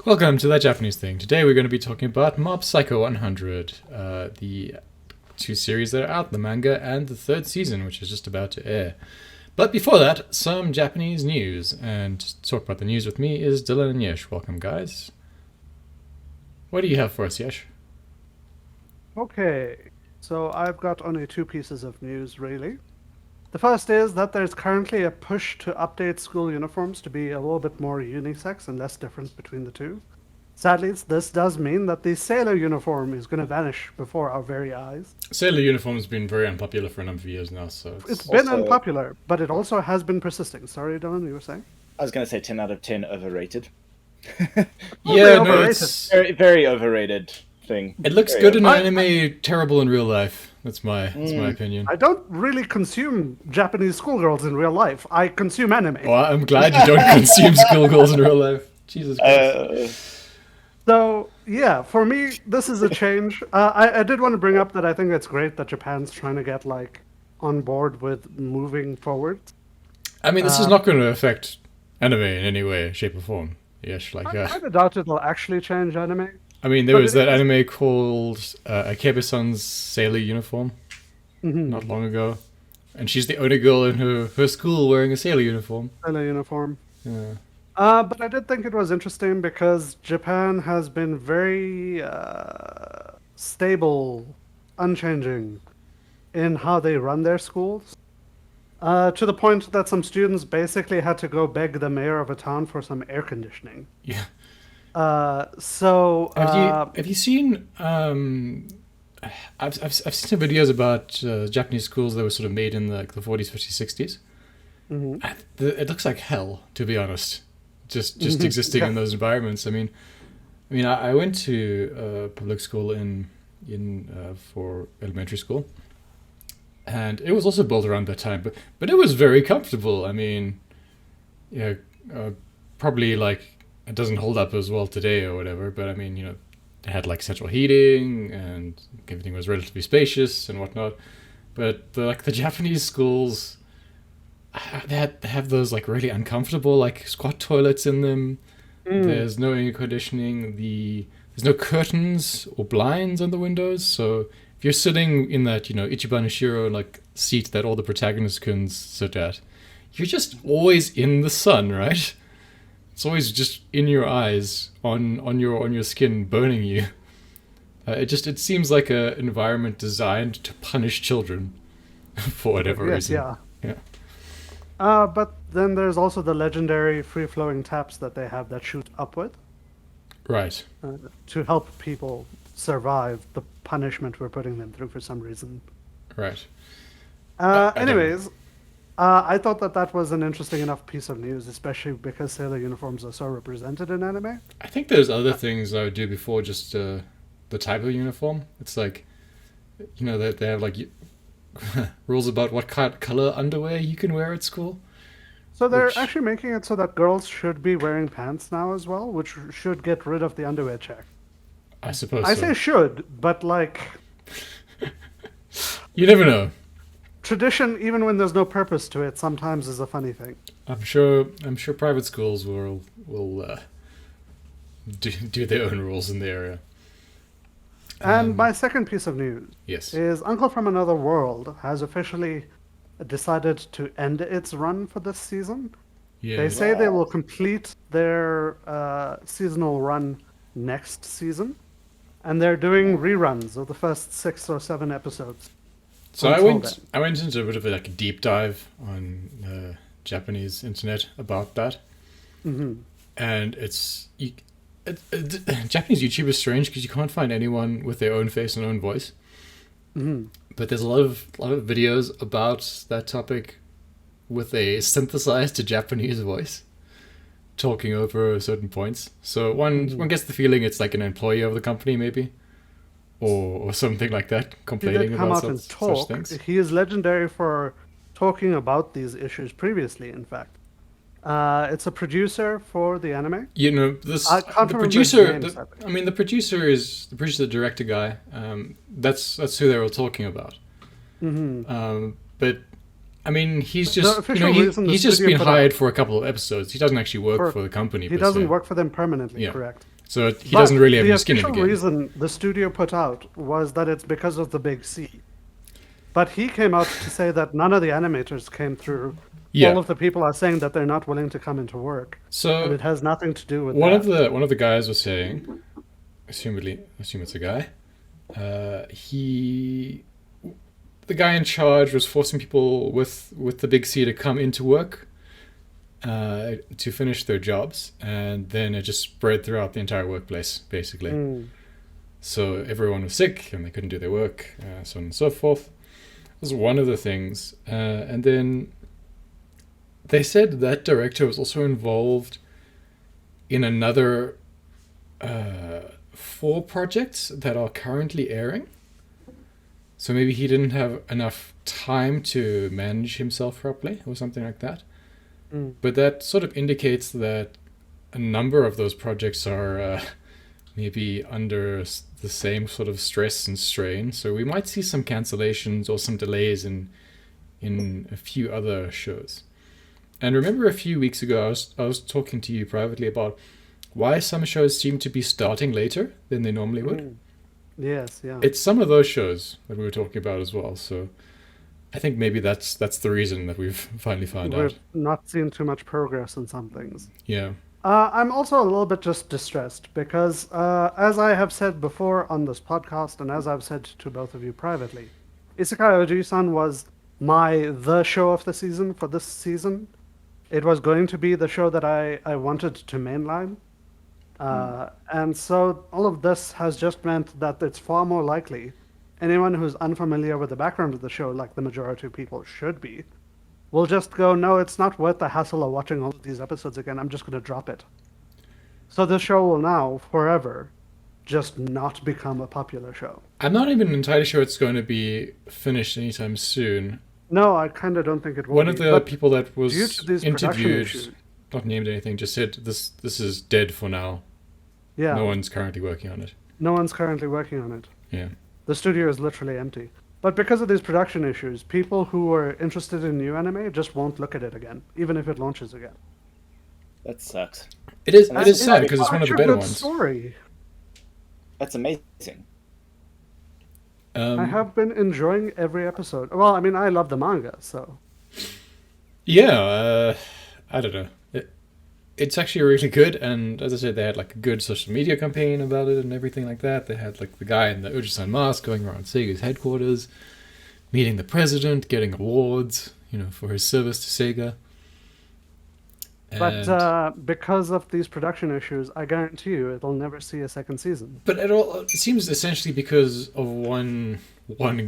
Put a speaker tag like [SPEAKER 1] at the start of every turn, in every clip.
[SPEAKER 1] Welcome to That Japanese Thing. Today we're going to be talking about Mob Psycho 100, the two series that are out, the manga and the third season, which is just about to air. But before that, some Japanese news. And to talk about the news with me is Dylan and Yesh. Welcome, guys. What do you have for us, Yesh?
[SPEAKER 2] Okay, so I've got only two pieces of news, really. The first is that there's currently a push to update school uniforms to be a little bit more unisex and less difference between the two. Sadly, this does mean that the sailor uniform is going to vanish before our very eyes.
[SPEAKER 1] Sailor uniform has been very unpopular for a number of years now, so
[SPEAKER 2] It's been unpopular, but it also has been persisting. Sorry, Dylan, you were saying?
[SPEAKER 3] I was going to say 10 out of 10 overrated.
[SPEAKER 1] Yeah, no,
[SPEAKER 2] overrated.
[SPEAKER 1] it's...
[SPEAKER 3] Very, very overrated thing.
[SPEAKER 1] It looks
[SPEAKER 3] Very
[SPEAKER 1] good in
[SPEAKER 3] overrated.
[SPEAKER 1] anime, terrible in real life. That's my opinion.
[SPEAKER 2] I don't really consume Japanese schoolgirls in real life. I consume anime.
[SPEAKER 1] Well, I'm glad you don't consume schoolgirls in real life. Jesus Christ.
[SPEAKER 2] So, yeah, for me, this is a change. I did want to bring up that I think it's great that Japan's trying to get, on board with moving forward.
[SPEAKER 1] I mean, this is not going to affect anime in any way, shape, or form. Yes,
[SPEAKER 2] I doubt it'll actually change anime.
[SPEAKER 1] I mean, there
[SPEAKER 2] But
[SPEAKER 1] was
[SPEAKER 2] it
[SPEAKER 1] that
[SPEAKER 2] is-
[SPEAKER 1] anime called Akebe-san's Sailor Uniform not long ago. And she's the only girl in her school wearing a sailor uniform.
[SPEAKER 2] Sailor uniform.
[SPEAKER 1] Yeah.
[SPEAKER 2] But I did think it was interesting because Japan has been very stable, unchanging in how they run their schools. To the point that some students basically had to go beg the mayor of a town for some air conditioning.
[SPEAKER 1] Yeah. Have you seen? I've seen some videos about Japanese schools that were sort of made in the 40s, 50s, 60s. It looks like hell, to be honest. Just existing in those environments. I mean, I went to public school in for elementary school, and it was also built around that time. But it was very comfortable. I mean, yeah, probably it doesn't hold up as well today or whatever. But I mean, they had central heating and everything was relatively spacious and whatnot. But the Japanese schools, they have those really uncomfortable squat toilets in them. There's no air conditioning. There's no curtains or blinds on the windows. So if you're sitting in that Ichiban Ishiro seat that all the protagonists can sit at, you're just always in the sun, right? It's always just in your eyes, on your skin, burning you. It seems like an environment designed to punish children for whatever reason.
[SPEAKER 2] Yeah. But then there's also the legendary free-flowing taps that they have that shoot upward
[SPEAKER 1] Right.
[SPEAKER 2] to help people survive the punishment we're putting them through for some reason.
[SPEAKER 1] Right.
[SPEAKER 2] Anyways, I thought that was an interesting enough piece of news, especially because sailor uniforms are so represented in anime.
[SPEAKER 1] I think there's other things I would do before just the type of uniform. It's that they have rules about what color underwear you can wear at school.
[SPEAKER 2] So they're actually making it so that girls should be wearing pants now as well, which should get rid of the underwear check.
[SPEAKER 1] I suppose
[SPEAKER 2] I
[SPEAKER 1] so.
[SPEAKER 2] say should, but
[SPEAKER 1] You never know.
[SPEAKER 2] tradition, even when there's no purpose to it, sometimes is a funny thing.
[SPEAKER 1] I'm sure private schools will do their own rules in the area.
[SPEAKER 2] And my second piece of news
[SPEAKER 1] Yes.
[SPEAKER 2] is Uncle from Another World has officially decided to end its run for this season.
[SPEAKER 1] Yeah.
[SPEAKER 2] They say they will complete their seasonal run next season, and they're doing reruns of the first 6 or 7 episodes.
[SPEAKER 1] So
[SPEAKER 2] until
[SPEAKER 1] I went into a bit of a deep dive on Japanese internet about that, and Japanese YouTube is strange because you can't find anyone with their own face and own voice. But there's a lot of videos about that topic with a synthesized Japanese voice talking over certain points. So one gets the feeling it's like an employee of the company maybe, or something like that,
[SPEAKER 2] He
[SPEAKER 1] complaining
[SPEAKER 2] did come
[SPEAKER 1] about
[SPEAKER 2] out and
[SPEAKER 1] such
[SPEAKER 2] talk.
[SPEAKER 1] things.
[SPEAKER 2] He is legendary for talking about these issues previously, in fact. It's a producer for the anime.
[SPEAKER 1] This
[SPEAKER 2] I can't
[SPEAKER 1] the
[SPEAKER 2] remember his
[SPEAKER 1] producer.
[SPEAKER 2] name, sadly.
[SPEAKER 1] The producer is the director guy. That's who they were talking about. But I mean, he's
[SPEAKER 2] The
[SPEAKER 1] just
[SPEAKER 2] official reason the
[SPEAKER 1] he's just
[SPEAKER 2] studio
[SPEAKER 1] been
[SPEAKER 2] put out-
[SPEAKER 1] hired for a couple of episodes. He doesn't actually work for the company.
[SPEAKER 2] He
[SPEAKER 1] per
[SPEAKER 2] doesn't
[SPEAKER 1] se.
[SPEAKER 2] work for them permanently,
[SPEAKER 1] Yeah.
[SPEAKER 2] correct?
[SPEAKER 1] So he
[SPEAKER 2] But
[SPEAKER 1] doesn't really have
[SPEAKER 2] the
[SPEAKER 1] any skin in the
[SPEAKER 2] official
[SPEAKER 1] game.
[SPEAKER 2] reason the studio put out was that it's because of the big C. But he came out to say that none of the animators came through.
[SPEAKER 1] Yeah.
[SPEAKER 2] All of the people are saying that they're not willing to come into work, and
[SPEAKER 1] So
[SPEAKER 2] it has nothing to do with
[SPEAKER 1] one
[SPEAKER 2] that.
[SPEAKER 1] of the guys was saying, assume it's a guy. The guy in charge was forcing people with the big C to come into work to finish their jobs, and then it just spread throughout the entire workplace, basically.
[SPEAKER 2] Mm.
[SPEAKER 1] So everyone was sick and they couldn't do their work, so on and so forth. That was one of the things. And then they said that director was also involved in another 4 projects that are currently airing. So maybe he didn't have enough time to manage himself properly or something like that.
[SPEAKER 2] Mm.
[SPEAKER 1] But that sort of indicates that a number of those projects are maybe under the same sort of stress and strain. So we might see some cancellations or some delays in a few other shows. And remember a few weeks ago I was talking to you privately about why some shows seem to be starting later than they normally would.
[SPEAKER 2] Mm. Yes, yeah.
[SPEAKER 1] It's some of those shows that we were talking about as well. So I think maybe that's the reason that we've finally found out.
[SPEAKER 2] We've not seen too much progress in some things.
[SPEAKER 1] Yeah.
[SPEAKER 2] I'm also a little bit just distressed because, as I have said before on this podcast, and as I've said to both of you privately, Isekai Ojisan was the show of the season for this season. It was going to be the show that I wanted to mainline. And so all of this has just meant that it's far more likely anyone who's unfamiliar with the background of the show, like the majority of people should be, will just go, no, it's not worth the hassle of watching all of these episodes again. I'm just going to drop it. So the show will now, forever, just not become a popular show.
[SPEAKER 1] I'm not even entirely sure it's going to be finished anytime soon.
[SPEAKER 2] No, I kind of don't think it will
[SPEAKER 1] One
[SPEAKER 2] be.
[SPEAKER 1] of the
[SPEAKER 2] But
[SPEAKER 1] people that
[SPEAKER 2] due
[SPEAKER 1] was
[SPEAKER 2] to these production
[SPEAKER 1] interviewed,
[SPEAKER 2] issues,
[SPEAKER 1] not named anything, just said this is dead for now.
[SPEAKER 2] yeah,
[SPEAKER 1] No one's currently working on it.
[SPEAKER 2] no one's currently working on it.
[SPEAKER 1] Yeah.
[SPEAKER 2] The studio is literally empty. But because of these production issues, people who are interested in new anime just won't look at it again, even if it launches again.
[SPEAKER 3] That sucks.
[SPEAKER 1] It is
[SPEAKER 3] It's
[SPEAKER 1] sad because it's one of the
[SPEAKER 2] Such a
[SPEAKER 1] better
[SPEAKER 2] good
[SPEAKER 1] ones.
[SPEAKER 2] story.
[SPEAKER 3] That's amazing.
[SPEAKER 2] I have been enjoying every episode. Well, I mean, I love the manga, so.
[SPEAKER 1] Yeah, I don't know. It's actually really good, and as I said, they had like a good social media campaign about it and everything like that. They had like the guy in the Ojisan mask going around Sega's headquarters, meeting the president, getting awards, for his service to Sega.
[SPEAKER 2] But because of these production issues, I guarantee you it'll never see a second season.
[SPEAKER 1] But it seems essentially because of one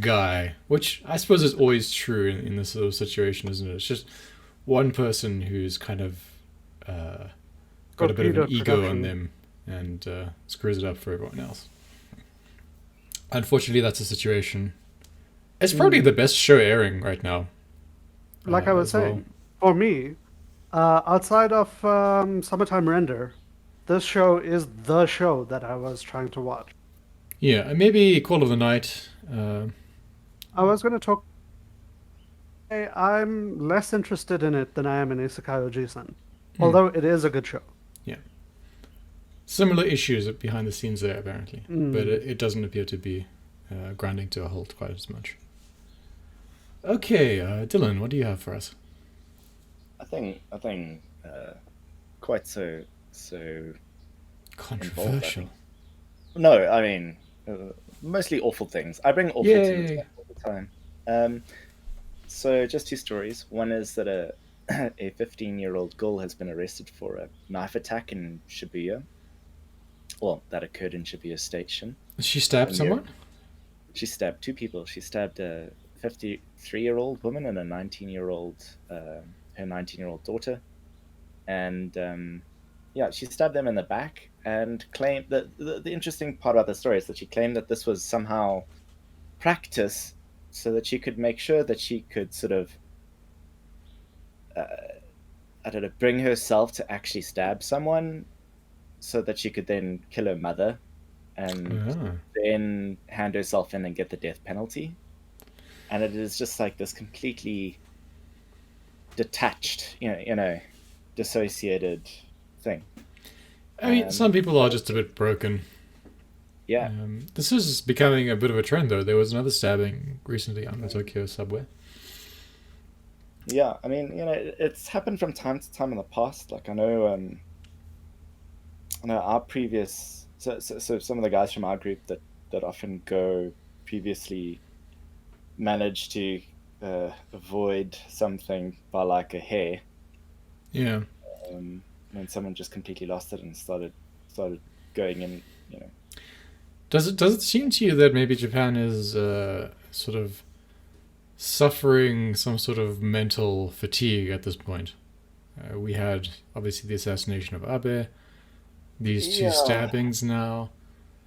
[SPEAKER 1] guy, which I suppose is always true in this sort of situation, isn't it? It's just one person who's kind of got a bit of an ego on them and screws it up for everyone else. Unfortunately, that's the situation. It's probably the best show airing right now.
[SPEAKER 2] Like I was saying, for me, outside of Summertime Render, this show is the show that I was trying to watch.
[SPEAKER 1] Yeah, and maybe Call of the Night.
[SPEAKER 2] I was going to talk. I'm less interested in it than I am in Isekai Ojisan, although it is a good show.
[SPEAKER 1] Yeah. Similar issues behind the scenes there, apparently. But it doesn't appear to be grinding to a halt quite as much. Okay, Dylan, what do you have for us?
[SPEAKER 3] I think quite so
[SPEAKER 1] Controversial.
[SPEAKER 3] involved, no, I mean mostly awful things. I bring awful things up all the time. So just 2 stories. One is that a 15-year-old girl has been arrested for a knife attack in Shibuya. Well, that occurred in Shibuya Station.
[SPEAKER 1] She stabbed someone?
[SPEAKER 3] She stabbed 2 people. She stabbed a 53-year-old woman and a 19-year-old, her 19-year-old daughter. And she stabbed them in the back and claimed that the interesting part about the story is that she claimed that this was somehow practice so that she could make sure that she could sort of bring herself to actually stab someone so that she could then kill her mother and then hand herself in and get the death penalty. And it is just like this completely detached, dissociated thing.
[SPEAKER 1] I mean, some people are just a bit broken.
[SPEAKER 3] Yeah,
[SPEAKER 1] This is becoming a bit of a trend, though. There was another stabbing recently on the Tokyo subway.
[SPEAKER 3] yeah. I mean, it's happened from time to time in the past. Like I know our previous, so some of the guys from our group that often go previously managed to avoid something by like a hair.
[SPEAKER 1] Yeah.
[SPEAKER 3] When someone just completely lost it and started going in, you know.
[SPEAKER 1] Does it seem to you that maybe Japan is sort of suffering some sort of mental fatigue at this point? We had obviously the assassination of Abe, these two
[SPEAKER 3] Yeah.
[SPEAKER 1] stabbings now.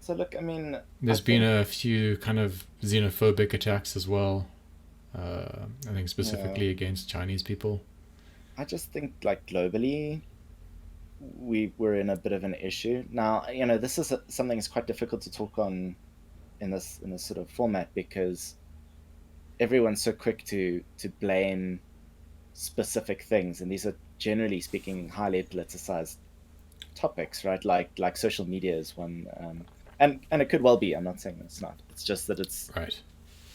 [SPEAKER 3] So look, I mean, I
[SPEAKER 1] There's been
[SPEAKER 3] think
[SPEAKER 1] a few kind of xenophobic attacks as well. I think
[SPEAKER 3] yeah,
[SPEAKER 1] specifically against Chinese people.
[SPEAKER 3] I just think like globally we were in a bit of an issue. Now, this is something that's quite difficult to talk on in this sort of format because everyone's so quick to blame specific things, and these are generally speaking highly politicized topics, right? Like social media is one, and it could well be. I'm not saying it's not. It's just that
[SPEAKER 1] Right.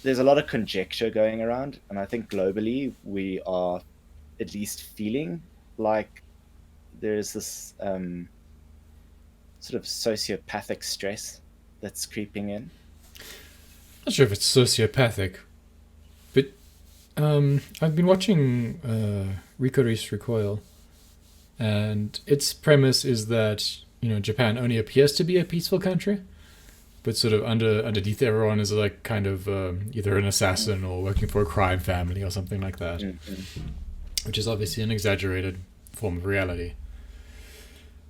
[SPEAKER 3] there's a lot of conjecture going around, and I think globally we are at least feeling like there's this sort of sociopathic stress that's creeping in.
[SPEAKER 1] Not sure if it's sociopathic, but I've been watching Ricori's Recoil, and its premise is that Japan only appears to be a peaceful country, but sort of underneath everyone is like kind of either an assassin or working for a crime family or something like that,
[SPEAKER 3] Mm-hmm.
[SPEAKER 1] which is obviously an exaggerated form of reality.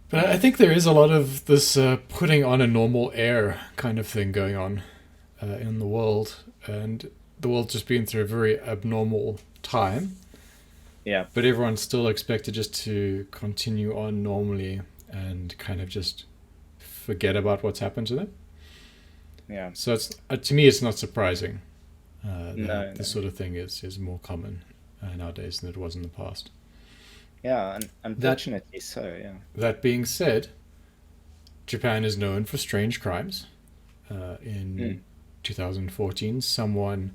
[SPEAKER 1] But I think there is a lot of this putting on a normal air kind of thing going on in the world, and the world's just been through a very abnormal time,
[SPEAKER 3] Yeah,
[SPEAKER 1] but everyone's still expected just to continue on normally and kind of just forget about what's happened to them.
[SPEAKER 3] yeah.
[SPEAKER 1] So it's to me, it's not surprising
[SPEAKER 3] No,
[SPEAKER 1] that
[SPEAKER 3] no.
[SPEAKER 1] this sort of thing is more common nowadays than it was in the past.
[SPEAKER 3] Yeah, and
[SPEAKER 1] That
[SPEAKER 3] unfortunately so, yeah.
[SPEAKER 1] that being said, Japan is known for strange crimes.
[SPEAKER 3] Mm.
[SPEAKER 1] In 2014, someone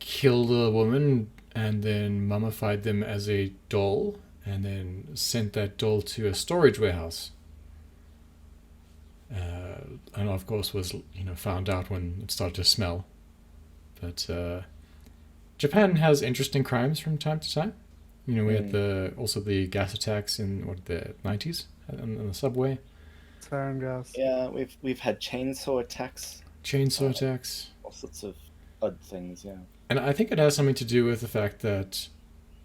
[SPEAKER 1] killed a woman and then mummified them as a doll and then sent that doll to a storage warehouse. And of course was found out when it started to smell. But Japan has interesting crimes from time to time. We had
[SPEAKER 3] Mm.
[SPEAKER 1] the gas attacks in the 90s on the subway,
[SPEAKER 2] Sarin gas.
[SPEAKER 3] Yeah, we've had chainsaw attacks,
[SPEAKER 1] chainsaw
[SPEAKER 3] uh,
[SPEAKER 1] attacks.
[SPEAKER 3] all sorts of odd things, yeah.
[SPEAKER 1] And I think it has something to do with the fact that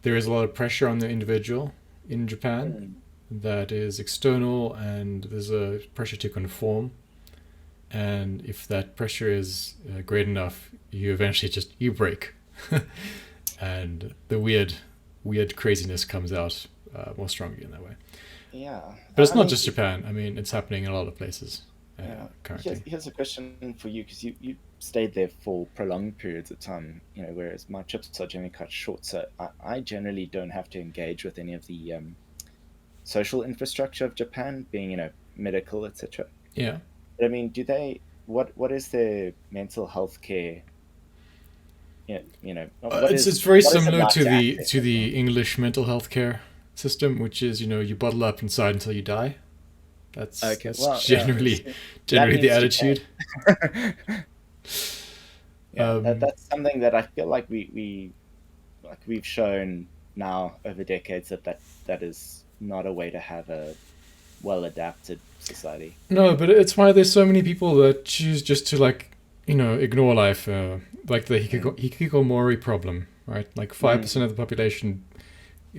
[SPEAKER 1] there is a lot of pressure on the individual in Japan
[SPEAKER 3] Mm.
[SPEAKER 1] that is external, and there's a pressure to conform. And if that pressure is great enough, you eventually you break, and the weird craziness comes out more strongly in that way.
[SPEAKER 3] Yeah.
[SPEAKER 1] But it's
[SPEAKER 3] I
[SPEAKER 1] not
[SPEAKER 3] mean,
[SPEAKER 1] just Japan. I mean, it's happening in a lot of places
[SPEAKER 3] yeah.
[SPEAKER 1] currently.
[SPEAKER 3] Here's a question for you, because you stayed there for prolonged periods of time, whereas my trips are generally cut short, so I generally don't have to engage with any of the social infrastructure of Japan, being, medical, etc.
[SPEAKER 1] Yeah.
[SPEAKER 3] But I mean, do they? What is their mental health care?
[SPEAKER 1] It's very
[SPEAKER 3] What is it
[SPEAKER 1] similar
[SPEAKER 3] like
[SPEAKER 1] to
[SPEAKER 3] to
[SPEAKER 1] the
[SPEAKER 3] access
[SPEAKER 1] to
[SPEAKER 3] it?
[SPEAKER 1] the English mental health care system, which is you bottle up inside until you die. That's
[SPEAKER 3] Okay,
[SPEAKER 1] that's
[SPEAKER 3] well, yeah, that
[SPEAKER 1] generally the
[SPEAKER 3] means
[SPEAKER 1] attitude.
[SPEAKER 3] Japan. Yeah,
[SPEAKER 1] Um,
[SPEAKER 3] that's something that I feel like we've shown now over decades that is not a way to have a well adapted society.
[SPEAKER 1] no, but it's why there's so many people that choose just to ignore life, like the
[SPEAKER 3] Mm.
[SPEAKER 1] hikikomori problem, right? Like
[SPEAKER 3] Mm.
[SPEAKER 1] 5% of the population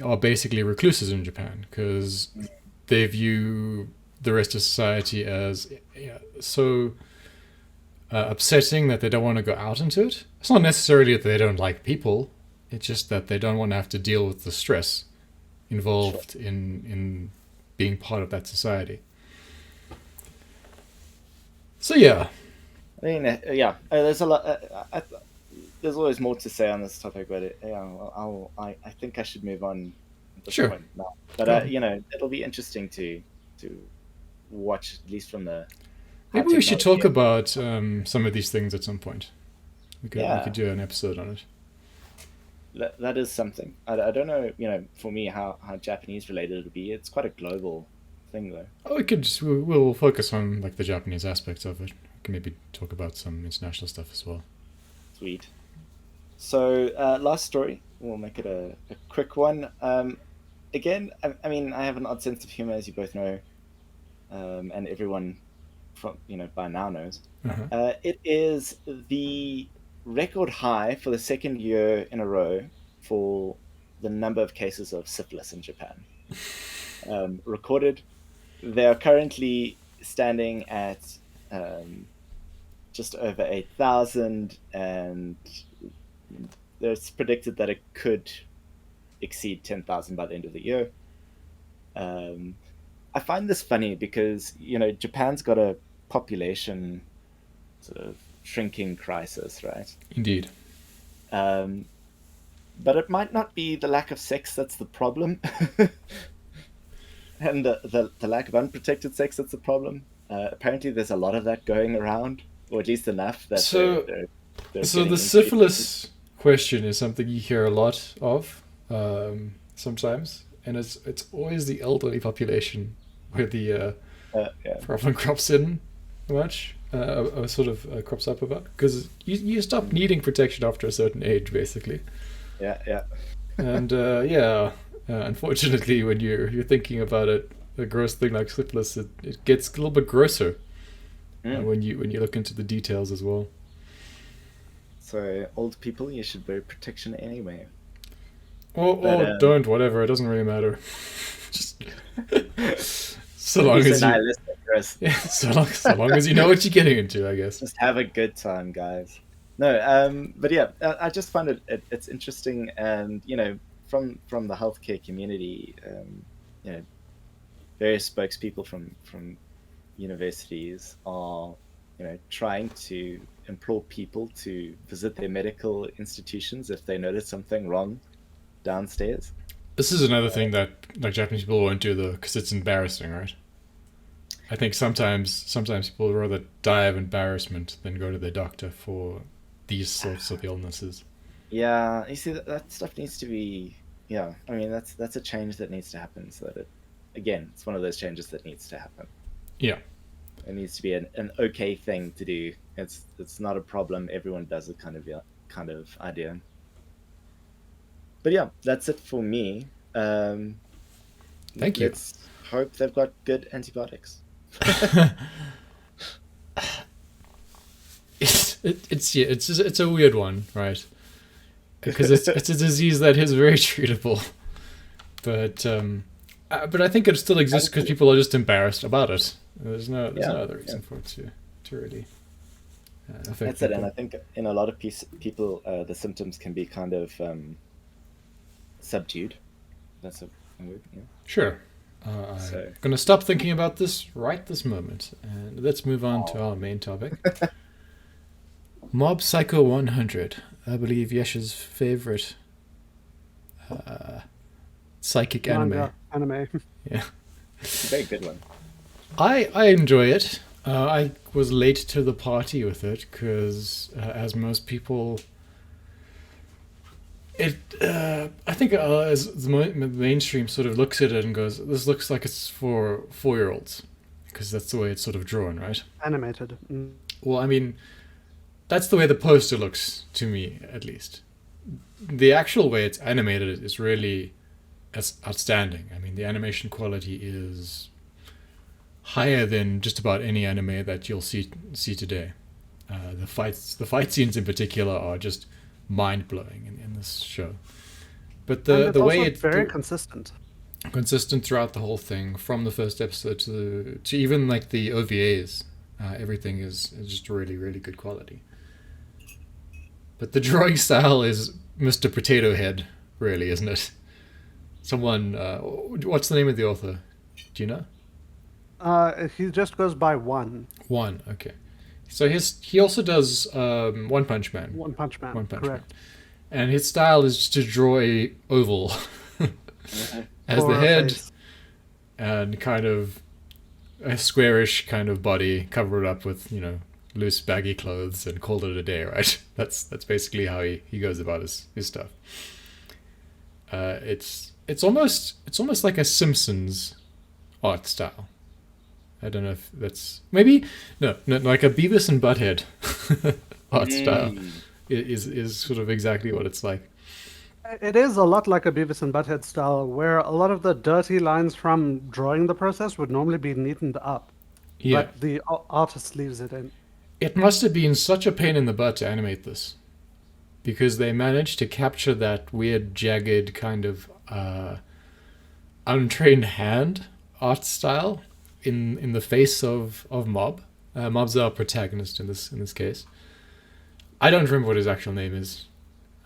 [SPEAKER 1] are basically recluses in Japan because
[SPEAKER 3] Mm.
[SPEAKER 1] they view the rest of society as so upsetting that they don't want to go out into it. It's not necessarily that they don't like people. It's just that they don't want to have to deal with the stress
[SPEAKER 3] Sure.
[SPEAKER 1] involved in being part of that society. So yeah,
[SPEAKER 3] I mean, yeah, there's a lot. There's always more to say on this topic, but yeah, I think I should move on at this
[SPEAKER 1] sure.
[SPEAKER 3] point now. But
[SPEAKER 1] Go on.
[SPEAKER 3] it'll be interesting to to watch, at least from the
[SPEAKER 1] Maybe
[SPEAKER 3] high
[SPEAKER 1] we should talk
[SPEAKER 3] technology.
[SPEAKER 1] about some of these things at some point. We could do an episode on it.
[SPEAKER 3] That is something. I don't know, for me, how Japanese related it'll be. It's quite a global thing, though.
[SPEAKER 1] Oh, we'll focus on like the Japanese aspects of it. We can maybe talk about some international stuff as well.
[SPEAKER 3] Sweet. So, last story. We'll make it a quick one. Again, I mean, I have an odd sense of humor, as you both know, and everyone from by now knows. It is the record high for the second year in a row for the number of cases of syphilis in Japan recorded. They are currently standing at just over 8,000, and it's predicted that it could exceed 10,000 by the end of the year. I find this funny because Japan's got a population sort of shrinking crisis, right?
[SPEAKER 1] Indeed.
[SPEAKER 3] But it might not be the lack of sex that's the problem, and the lack of unprotected sex that's the problem. Apparently, there's a lot of that going around, or at least enough that they're
[SPEAKER 1] so the syphilis question is something you hear a lot of sometimes, and it's always the elderly population where the problem crops in much, sort of crops up about, because you stop needing protection after a certain age, basically.
[SPEAKER 3] Yeah.
[SPEAKER 1] And unfortunately, when you're thinking about it, a gross thing like syphilis, it gets a little bit grosser when you look into the details as well.
[SPEAKER 3] So old people, you should wear protection anyway.
[SPEAKER 1] Or don't, whatever. It doesn't really matter. Just so long as so long as you know what you're getting into, I guess.
[SPEAKER 3] Just have a good time, guys. No, but yeah, I just find it's interesting, and from the healthcare community, various spokespeople from universities are trying to implore people to visit their medical institutions if they notice something wrong downstairs.
[SPEAKER 1] This is another thing that like Japanese people won't do, though, because it's embarrassing, right? I think sometimes people would rather die of embarrassment than go to their doctor for these sorts of illnesses.
[SPEAKER 3] Yeah, you see, that stuff needs to be. Yeah, I mean that's a change that needs to happen. So that it's one of those changes that needs to happen.
[SPEAKER 1] Yeah,
[SPEAKER 3] it needs to be an okay thing to do. It's not a problem. Everyone does it, kind of idea. But yeah, that's it for me.
[SPEAKER 1] Thank you.
[SPEAKER 3] Let's hope they've got good antibiotics.
[SPEAKER 1] It's a weird one, right? Because it's a disease that is very treatable, but I think it still exists because people are just embarrassed about it. There's no other reason for it to really affect
[SPEAKER 3] That's
[SPEAKER 1] people.
[SPEAKER 3] it, and I think in a lot of people, the symptoms can be kind of subdued. That's a word, yeah.
[SPEAKER 1] Sure. I'm going to stop thinking about this right this moment, and let's move on to our main topic. Mob Psycho 100. I believe Yesh's favorite psychic anime. Yeah.
[SPEAKER 3] Very good one.
[SPEAKER 1] I enjoy it. I was late to the party with it because, as most people, I think as the mainstream sort of looks at it and goes, "This looks like it's for 4-year-olds," because that's the way it's sort of drawn, right?
[SPEAKER 2] Animated.
[SPEAKER 1] Well, I mean, that's the way the poster looks to me, at least. The actual way it's animated is really outstanding. I mean, the animation quality is higher than just about any anime that you'll see today. The fight scenes in particular are just mind-blowing in this show. But the way it's
[SPEAKER 2] very consistent
[SPEAKER 1] throughout the whole thing, from the first episode to even like the OVAs, everything is just really, really good quality. But the drawing style is Mr. Potato Head, really, isn't it? Someone, what's the name of the author? Do you know?
[SPEAKER 2] He just goes by One.
[SPEAKER 1] One, okay. So he also does One Punch Man.
[SPEAKER 2] One Punch Man, correct.
[SPEAKER 1] And his style is to draw a oval as the head, and kind of a squarish kind of body, cover it up with, loose baggy clothes, and called it a day, right? That's basically how he goes about his stuff. It's almost like a Simpsons art style. I don't know if that's maybe no like a Beavis and Butthead art style is sort of exactly what it's like.
[SPEAKER 2] It is a lot like a Beavis and Butthead style, where a lot of the dirty lines from drawing the process would normally be neatened up,
[SPEAKER 1] Yeah,
[SPEAKER 2] but the artist leaves it in.
[SPEAKER 1] it must have been such a pain in the butt to animate this, because they managed to capture that weird, jagged kind of untrained hand art style in the face of Mob. Mob's our protagonist in this case. I don't remember what his actual name is.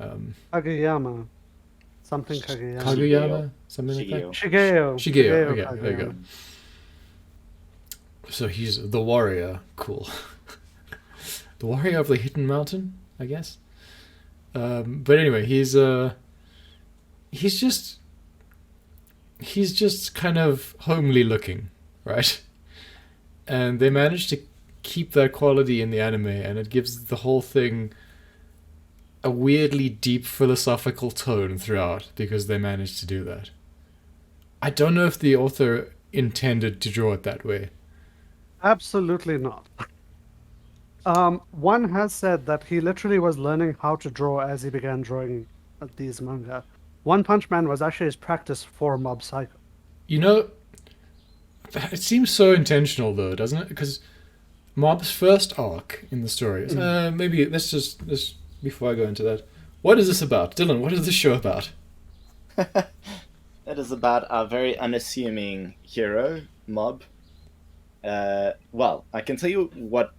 [SPEAKER 2] Kageyama. Something Kageyama.
[SPEAKER 1] Kageyama? Something like that?
[SPEAKER 2] Shigeo.
[SPEAKER 1] Okay, there you go. So he's the warrior. Cool. The warrior of the Hidden Mountain, I guess. But anyway, he's just kind of homely looking, right? And they managed to keep that quality in the anime, and it gives the whole thing a weirdly deep philosophical tone throughout, because they managed to do that. I don't know if the author intended to draw it that way.
[SPEAKER 2] Absolutely not. One has said that he literally was learning how to draw as he began drawing these manga. One Punch Man was actually his practice for Mob Psycho.
[SPEAKER 1] It seems so intentional though, doesn't it? Because Mob's first arc in the story is... maybe let's before I go into that, what is this about? Dylan, what is this show about?
[SPEAKER 3] It is about our very unassuming hero, Mob. Well, I can tell you what...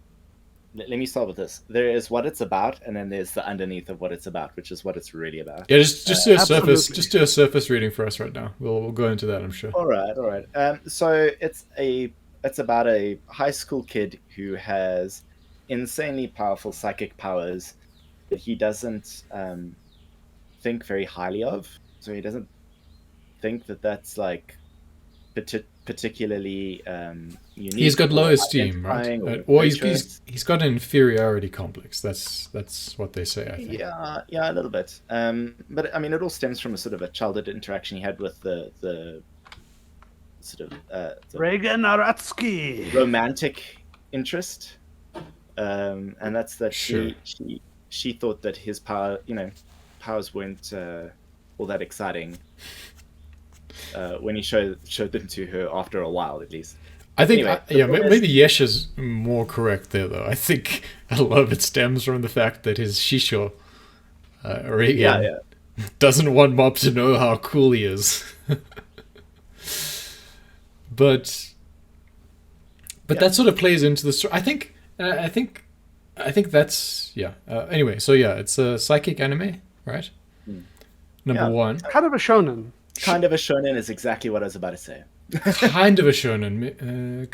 [SPEAKER 3] Let me start with this. There is what it's about, and then there's the underneath of what it's about, which is what it's really about.
[SPEAKER 1] Yeah, just do
[SPEAKER 2] Absolutely.
[SPEAKER 1] do a surface reading for us right now. We'll go into that, I'm sure.
[SPEAKER 3] All right. So it's about a high school kid who has insanely powerful psychic powers that he doesn't think very highly of. So he doesn't think that that's like particularly unique.
[SPEAKER 1] He's got low
[SPEAKER 3] or
[SPEAKER 1] esteem, right?
[SPEAKER 3] identifying
[SPEAKER 1] Or
[SPEAKER 3] virtuous.
[SPEAKER 1] he's got an inferiority complex. That's what they say, I think.
[SPEAKER 3] Yeah, a little bit. But I mean, it all stems from a sort of a childhood interaction he had with the sort of the
[SPEAKER 2] Reagan Aratsky.
[SPEAKER 3] romantic interest, and that's that
[SPEAKER 1] Sure.
[SPEAKER 3] she thought that his powers weren't all that exciting when he showed them to her after a while, at least.
[SPEAKER 1] I think,
[SPEAKER 3] Anyway, the point is-
[SPEAKER 1] maybe Yesh is more correct there, though. I think a lot of it stems from the fact that his Shisho, Reagan,
[SPEAKER 3] Yeah.
[SPEAKER 1] doesn't want Mob to know how cool he is. But that sort of plays into the story. I think that's anyway, so it's a psychic anime, right? Number
[SPEAKER 3] Yeah.
[SPEAKER 1] one,
[SPEAKER 2] Kind of a shonen.
[SPEAKER 3] Kind of a shonen is exactly what I was about to say.
[SPEAKER 1] kind of a shonen,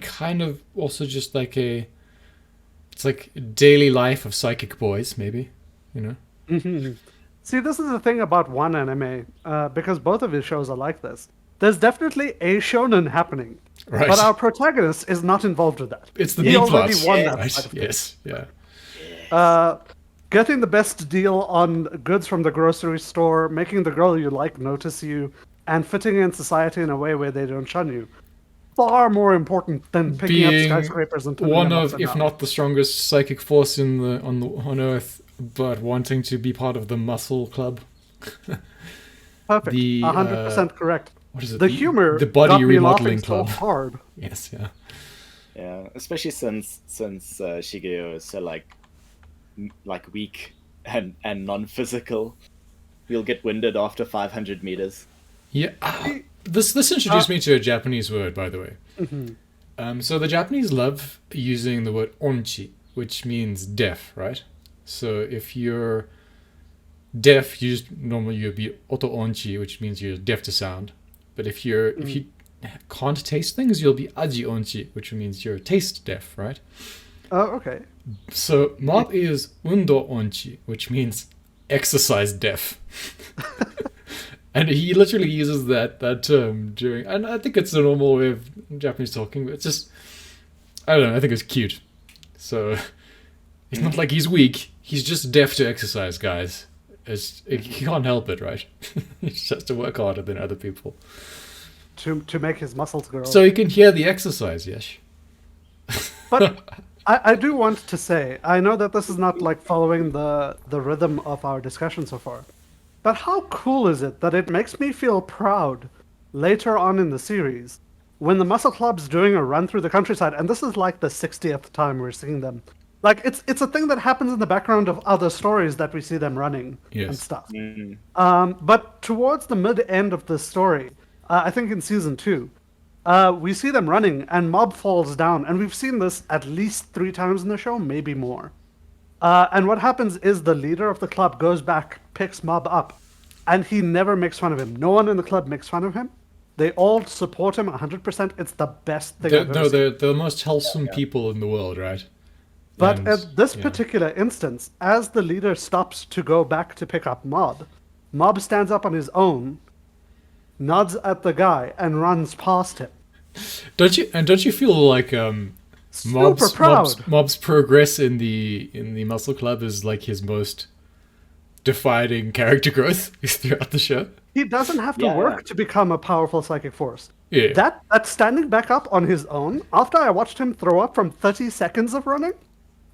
[SPEAKER 1] kind of also just like it's like daily life of psychic boys, maybe,
[SPEAKER 2] See, this is the thing about one anime, because both of his shows are like this. There's definitely a shonen happening,
[SPEAKER 1] Right?
[SPEAKER 2] but our protagonist is not involved with that.
[SPEAKER 1] It's the
[SPEAKER 2] He
[SPEAKER 1] B
[SPEAKER 2] already
[SPEAKER 1] plot,
[SPEAKER 2] won that
[SPEAKER 1] right?
[SPEAKER 2] side of things.
[SPEAKER 1] Yes, yeah.
[SPEAKER 2] Getting the best deal on goods from the grocery store, making the girl you like notice you, and fitting in society in a way where they don't shun you. Far more important than picking up
[SPEAKER 1] Being
[SPEAKER 2] skyscrapers and turning
[SPEAKER 1] one
[SPEAKER 2] them
[SPEAKER 1] of,
[SPEAKER 2] upside
[SPEAKER 1] if
[SPEAKER 2] down.
[SPEAKER 1] not the strongest psychic force on Earth, but wanting to be part of the muscle club.
[SPEAKER 2] Perfect.
[SPEAKER 1] the,
[SPEAKER 2] 100% correct.
[SPEAKER 1] What is it?
[SPEAKER 2] The humor
[SPEAKER 1] the body
[SPEAKER 2] got me
[SPEAKER 1] remodeling
[SPEAKER 2] laughing so
[SPEAKER 1] club.
[SPEAKER 2] hard.
[SPEAKER 1] Yes, yeah.
[SPEAKER 3] Yeah, especially since Shigeo is so like weak and non-physical. He'll get winded after 500 meters.
[SPEAKER 1] Yeah. This introduced me to a Japanese word, by the way. So the Japanese love using the word onchi, which means deaf, right? So if you're deaf, normally you'd be oto onchi, which means you're deaf to sound. But if you can't taste things, you'll be aji onchi, which means you're taste deaf, right?
[SPEAKER 2] Oh, okay.
[SPEAKER 1] So Mob is undo onchi, which means exercise deaf. And he literally uses that term during, and I think it's a normal way of Japanese talking, but it's just, I don't know, I think it's cute. So, it's not like he's weak, he's just deaf to exercise, guys. He can't help it, right? He just has to work harder than other people.
[SPEAKER 2] To make his muscles grow.
[SPEAKER 1] So he can hear the exercise, yes.
[SPEAKER 2] But I do want to say, I know that this is not like following the rhythm of our discussion so far, but how cool is it that it makes me feel proud later on in the series when the Muscle Club's doing a run through the countryside, and this is like the 60th time we're seeing them. Like, it's a thing that happens in the background of other stories that we see them running and stuff. But towards the mid-end of this story, I think in season 2, we see them running, and Mob falls down, and we've seen this at least 3 times in the show, maybe more. And what happens is the leader of the club goes back, picks Mob up, and he never makes fun of him. No one in the club makes fun of him. They all support him 100%. It's the best thing I've ever seen.
[SPEAKER 1] They're the most wholesome people in the world, right?
[SPEAKER 2] But at this particular instance, as the leader stops to go back to pick up Mob, Mob stands up on his own, nods at the guy, and runs past him.
[SPEAKER 1] Don't you feel like
[SPEAKER 2] Super proud.
[SPEAKER 1] Mob's progress in the Muscle Club is like his most defining character growth throughout the show?
[SPEAKER 2] He doesn't have to work to become a powerful psychic force.
[SPEAKER 1] Yeah.
[SPEAKER 2] That standing back up on his own, after I watched him throw up from 30 seconds of running,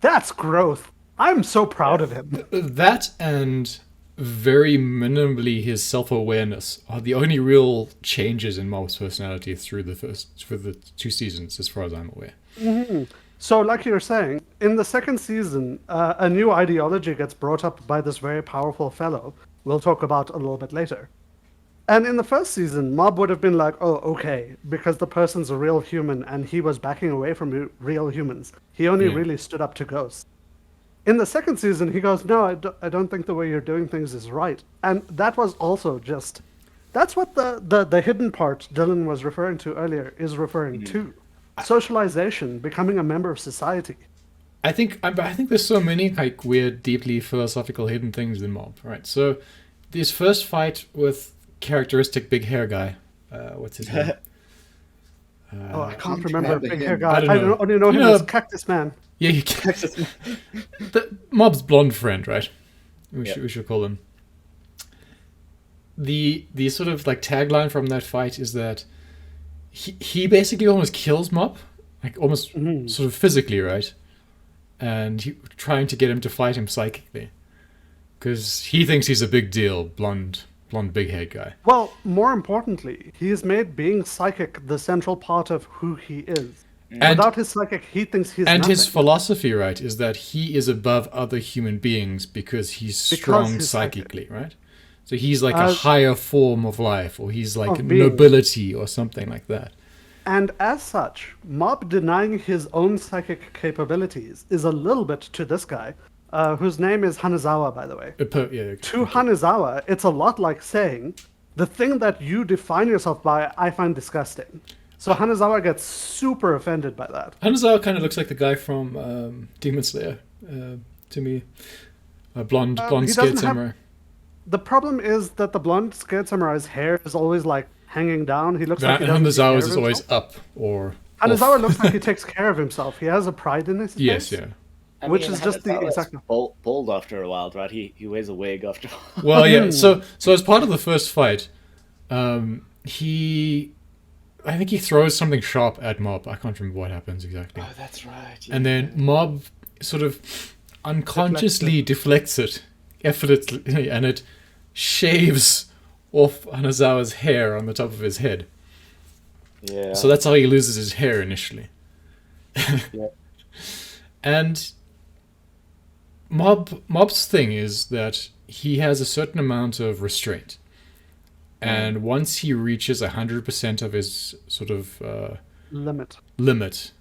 [SPEAKER 2] that's growth. I'm so proud of him.
[SPEAKER 1] That and very minimally his self-awareness are the only real changes in Mob's personality for the 2 seasons, as far as I'm aware.
[SPEAKER 2] Mm-hmm. So, like you were saying, in the second season, a new ideology gets brought up by this very powerful fellow we'll talk about a little bit later. And in the first season, Mob would have been like, oh, okay, because the person's a real human and he was backing away from real humans. He only really stood up to ghosts. In the second season, he goes, no, I don't think the way you're doing things is right. And that was also just, that's what the hidden part Dylan was referring to earlier is referring to. Socialization, becoming a member of society.
[SPEAKER 1] I think there's so many like weird, deeply philosophical hidden things in Mob, right? So this first fight with characteristic big hair guy, what's his name?
[SPEAKER 2] I can't remember big hair guy.
[SPEAKER 1] I
[SPEAKER 2] only know him as Cactus Man.
[SPEAKER 1] Yeah, Cactus Man. The Mob's blonde friend, right? We should call him. The sort of like tagline from that fight is that he basically almost kills Mob, like almost sort of physically, right? And trying to get him to fight him psychically, because he thinks he's a big deal, blonde big head guy.
[SPEAKER 2] Well, more importantly, he has made being psychic the central part of who he is. And without his psychic, he thinks he's nothing.
[SPEAKER 1] His philosophy, right, is that he is above other human beings because he's strong psychically, right? So he's like a higher form of life, or he's like nobility or something like that.
[SPEAKER 2] And as such, Mob denying his own psychic capabilities is a little bit to this guy, whose name is Hanazawa, by the way. To Hanazawa, it's a lot like saying, the thing that you define yourself by, I find disgusting. So Hanazawa gets super offended by that.
[SPEAKER 1] Hanazawa kind of looks like the guy from Demon Slayer, to me. A blonde scared samurai.
[SPEAKER 2] The problem is that the blonde scared samurai's hair is always like hanging down. He looks like he doesn't
[SPEAKER 1] Hanazawa's is always up or
[SPEAKER 2] Hanazawa looks like he takes care of himself. He has a pride in his face.
[SPEAKER 1] Yes, yeah.
[SPEAKER 2] Which is just the exact
[SPEAKER 3] bald after a while, right? He wears a wig after a while.
[SPEAKER 1] Well, yeah. So as part of the first fight, I think he throws something sharp at Mob. I can't remember what happens exactly.
[SPEAKER 3] Oh, that's right. Yeah.
[SPEAKER 1] And then Mob sort of unconsciously deflects it effortlessly, and it shaves off Hanazawa's hair on the top of his head.
[SPEAKER 3] Yeah.
[SPEAKER 1] So that's how he loses his hair initially.
[SPEAKER 3] Yeah.
[SPEAKER 1] And Mob's thing is that he has a certain amount of restraint. And once he reaches 100% of his sort of
[SPEAKER 2] limit,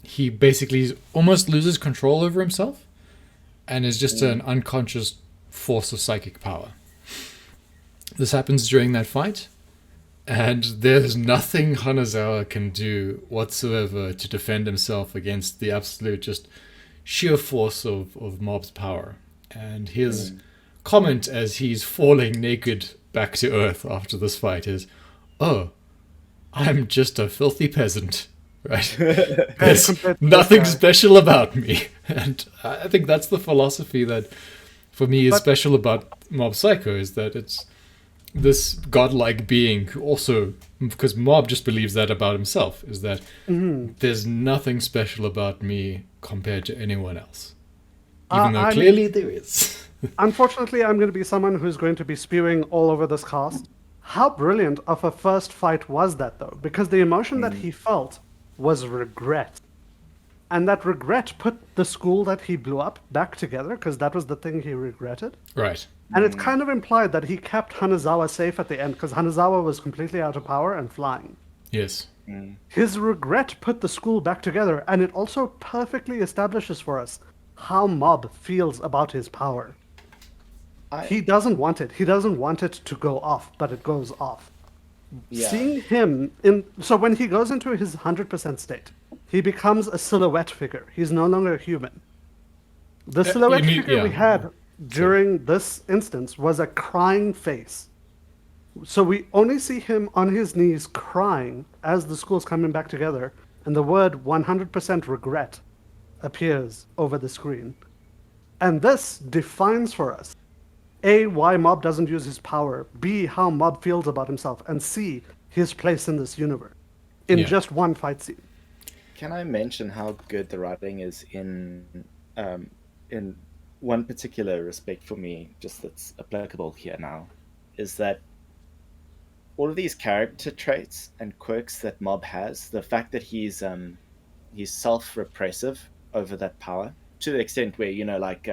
[SPEAKER 1] he basically almost loses control over himself and is just an unconscious force of psychic power. This happens during that fight, and there's nothing Hanazawa can do whatsoever to defend himself against the absolute just sheer force of Mob's power. And his comment as he's falling naked back to earth after this fight is, oh, I'm just a filthy peasant, right? There's nothing special about me. And I think that's the philosophy that, for me, is special about Mob Psycho, is that it's this godlike being who also, because Mob just believes that about himself, is that there's nothing special about me compared to anyone else. Even though clearly there is.
[SPEAKER 2] Unfortunately, I'm going to be someone who's going to be spewing all over this cast. How brilliant of a first fight was that, though? Because the emotion that he felt was regret. And that regret put the school that he blew up back together, because that was the thing he regretted.
[SPEAKER 1] Right.
[SPEAKER 2] And it kind of implied that he kept Hanazawa safe at the end, because Hanazawa was completely out of power and flying.
[SPEAKER 1] Yes.
[SPEAKER 2] His regret put the school back together, and it also perfectly establishes for us how Mob feels about his power. He doesn't want it. He doesn't want it to go off, but it goes off. Yeah. Seeing him so when he goes into his 100% state, he becomes a silhouette figure. He's no longer human. The silhouette figure we had during this instance was a crying face. So we only see him on his knees crying as the school's coming back together, and the word 100% regret appears over the screen. And this defines for us A, why Mob doesn't use his power, B, how Mob feels about himself, and C, his place in this universe in just one fight scene.
[SPEAKER 3] Can I mention how good the writing is in one particular respect for me, just that's applicable here now, is that all of these character traits and quirks that Mob has, the fact that he's self-repressive over that power, to the extent where, like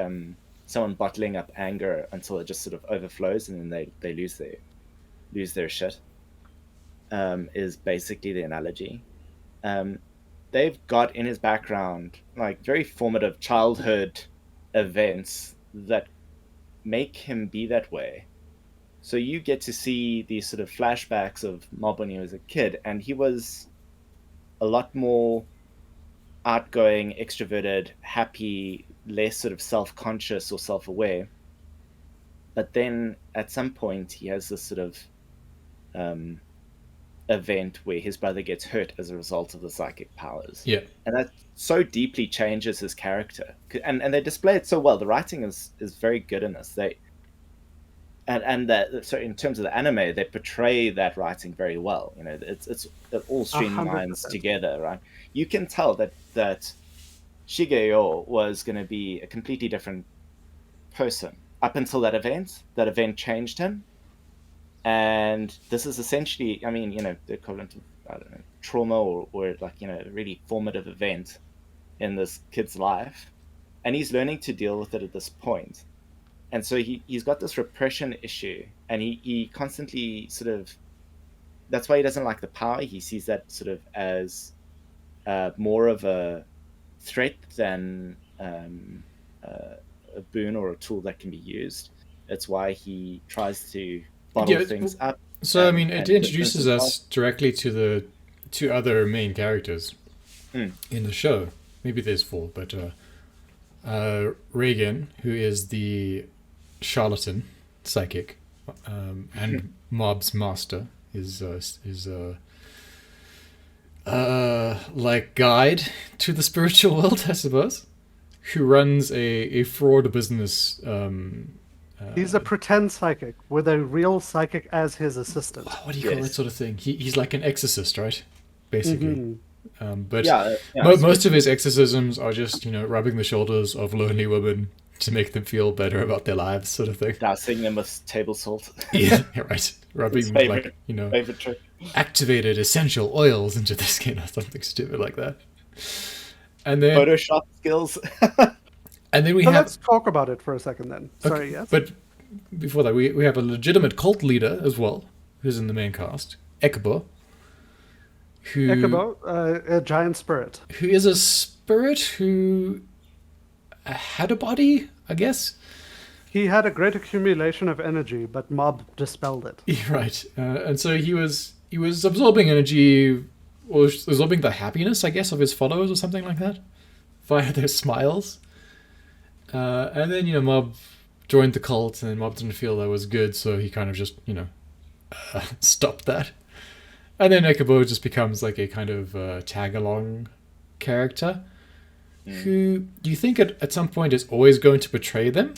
[SPEAKER 3] someone bottling up anger until it just sort of overflows and then they lose their shit, is basically the analogy. They've got in his background like very formative childhood events that make him be that way. So you get to see these sort of flashbacks of Mob when he was a kid, and he was a lot more outgoing, extroverted, happy, less sort of self-conscious or self-aware. But then at some point he has this sort of event where his brother gets hurt as a result of the psychic powers.
[SPEAKER 1] Yeah.
[SPEAKER 3] And that so deeply changes his character. And they display it so well. The writing is very good in this. So in terms of the anime, they portray that writing very well. It all streamlines together, right? You can tell that Shigeo was going to be a completely different person up until that event. That event changed him. And this is essentially, the equivalent of, I don't know, trauma or like, a really formative event in this kid's life. And he's learning to deal with it at this point. And so he's got this repression issue, and he constantly sort of, that's why he doesn't like the power. He sees that sort of as more of a threat than a boon or a tool that can be used. That's why he tries to bottle things up.
[SPEAKER 1] So, it introduces us directly to the two other main characters in the show. Maybe there's four, but Reagan, who is the charlatan psychic, and Mob's master, his like guide to the spiritual world, I suppose, who runs a fraud business.
[SPEAKER 2] He's a pretend psychic with a real psychic as his assistant.
[SPEAKER 1] What do you call that sort of thing? He's like an exorcist, right? Basically. But most of his exorcisms are just, rubbing the shoulders of lonely women to make them feel better about their lives, sort of thing.
[SPEAKER 3] Dousing them with table salt.
[SPEAKER 1] Yeah, right. Rubbing
[SPEAKER 3] favorite trick.
[SPEAKER 1] Activated essential oils into their skin or something stupid like that. And then
[SPEAKER 3] Photoshop skills.
[SPEAKER 1] And then
[SPEAKER 2] let's talk about it for a second then.
[SPEAKER 1] Okay,
[SPEAKER 2] Sorry, yes?
[SPEAKER 1] But before that, we have a legitimate cult leader as well, who's in the main cast, Ekubo.
[SPEAKER 2] A giant spirit.
[SPEAKER 1] Who is a spirit who had a body, I guess?
[SPEAKER 2] He had a great accumulation of energy, but Mob dispelled it.
[SPEAKER 1] Yeah, right. And so he was absorbing energy, or absorbing the happiness, I guess, of his followers or something like that, via their smiles. And then, Mob joined the cult, and Mob didn't feel that was good, so he kind of just, stopped that. And then Ikubo just becomes like a kind of tag-along character who you think at some point is always going to betray them.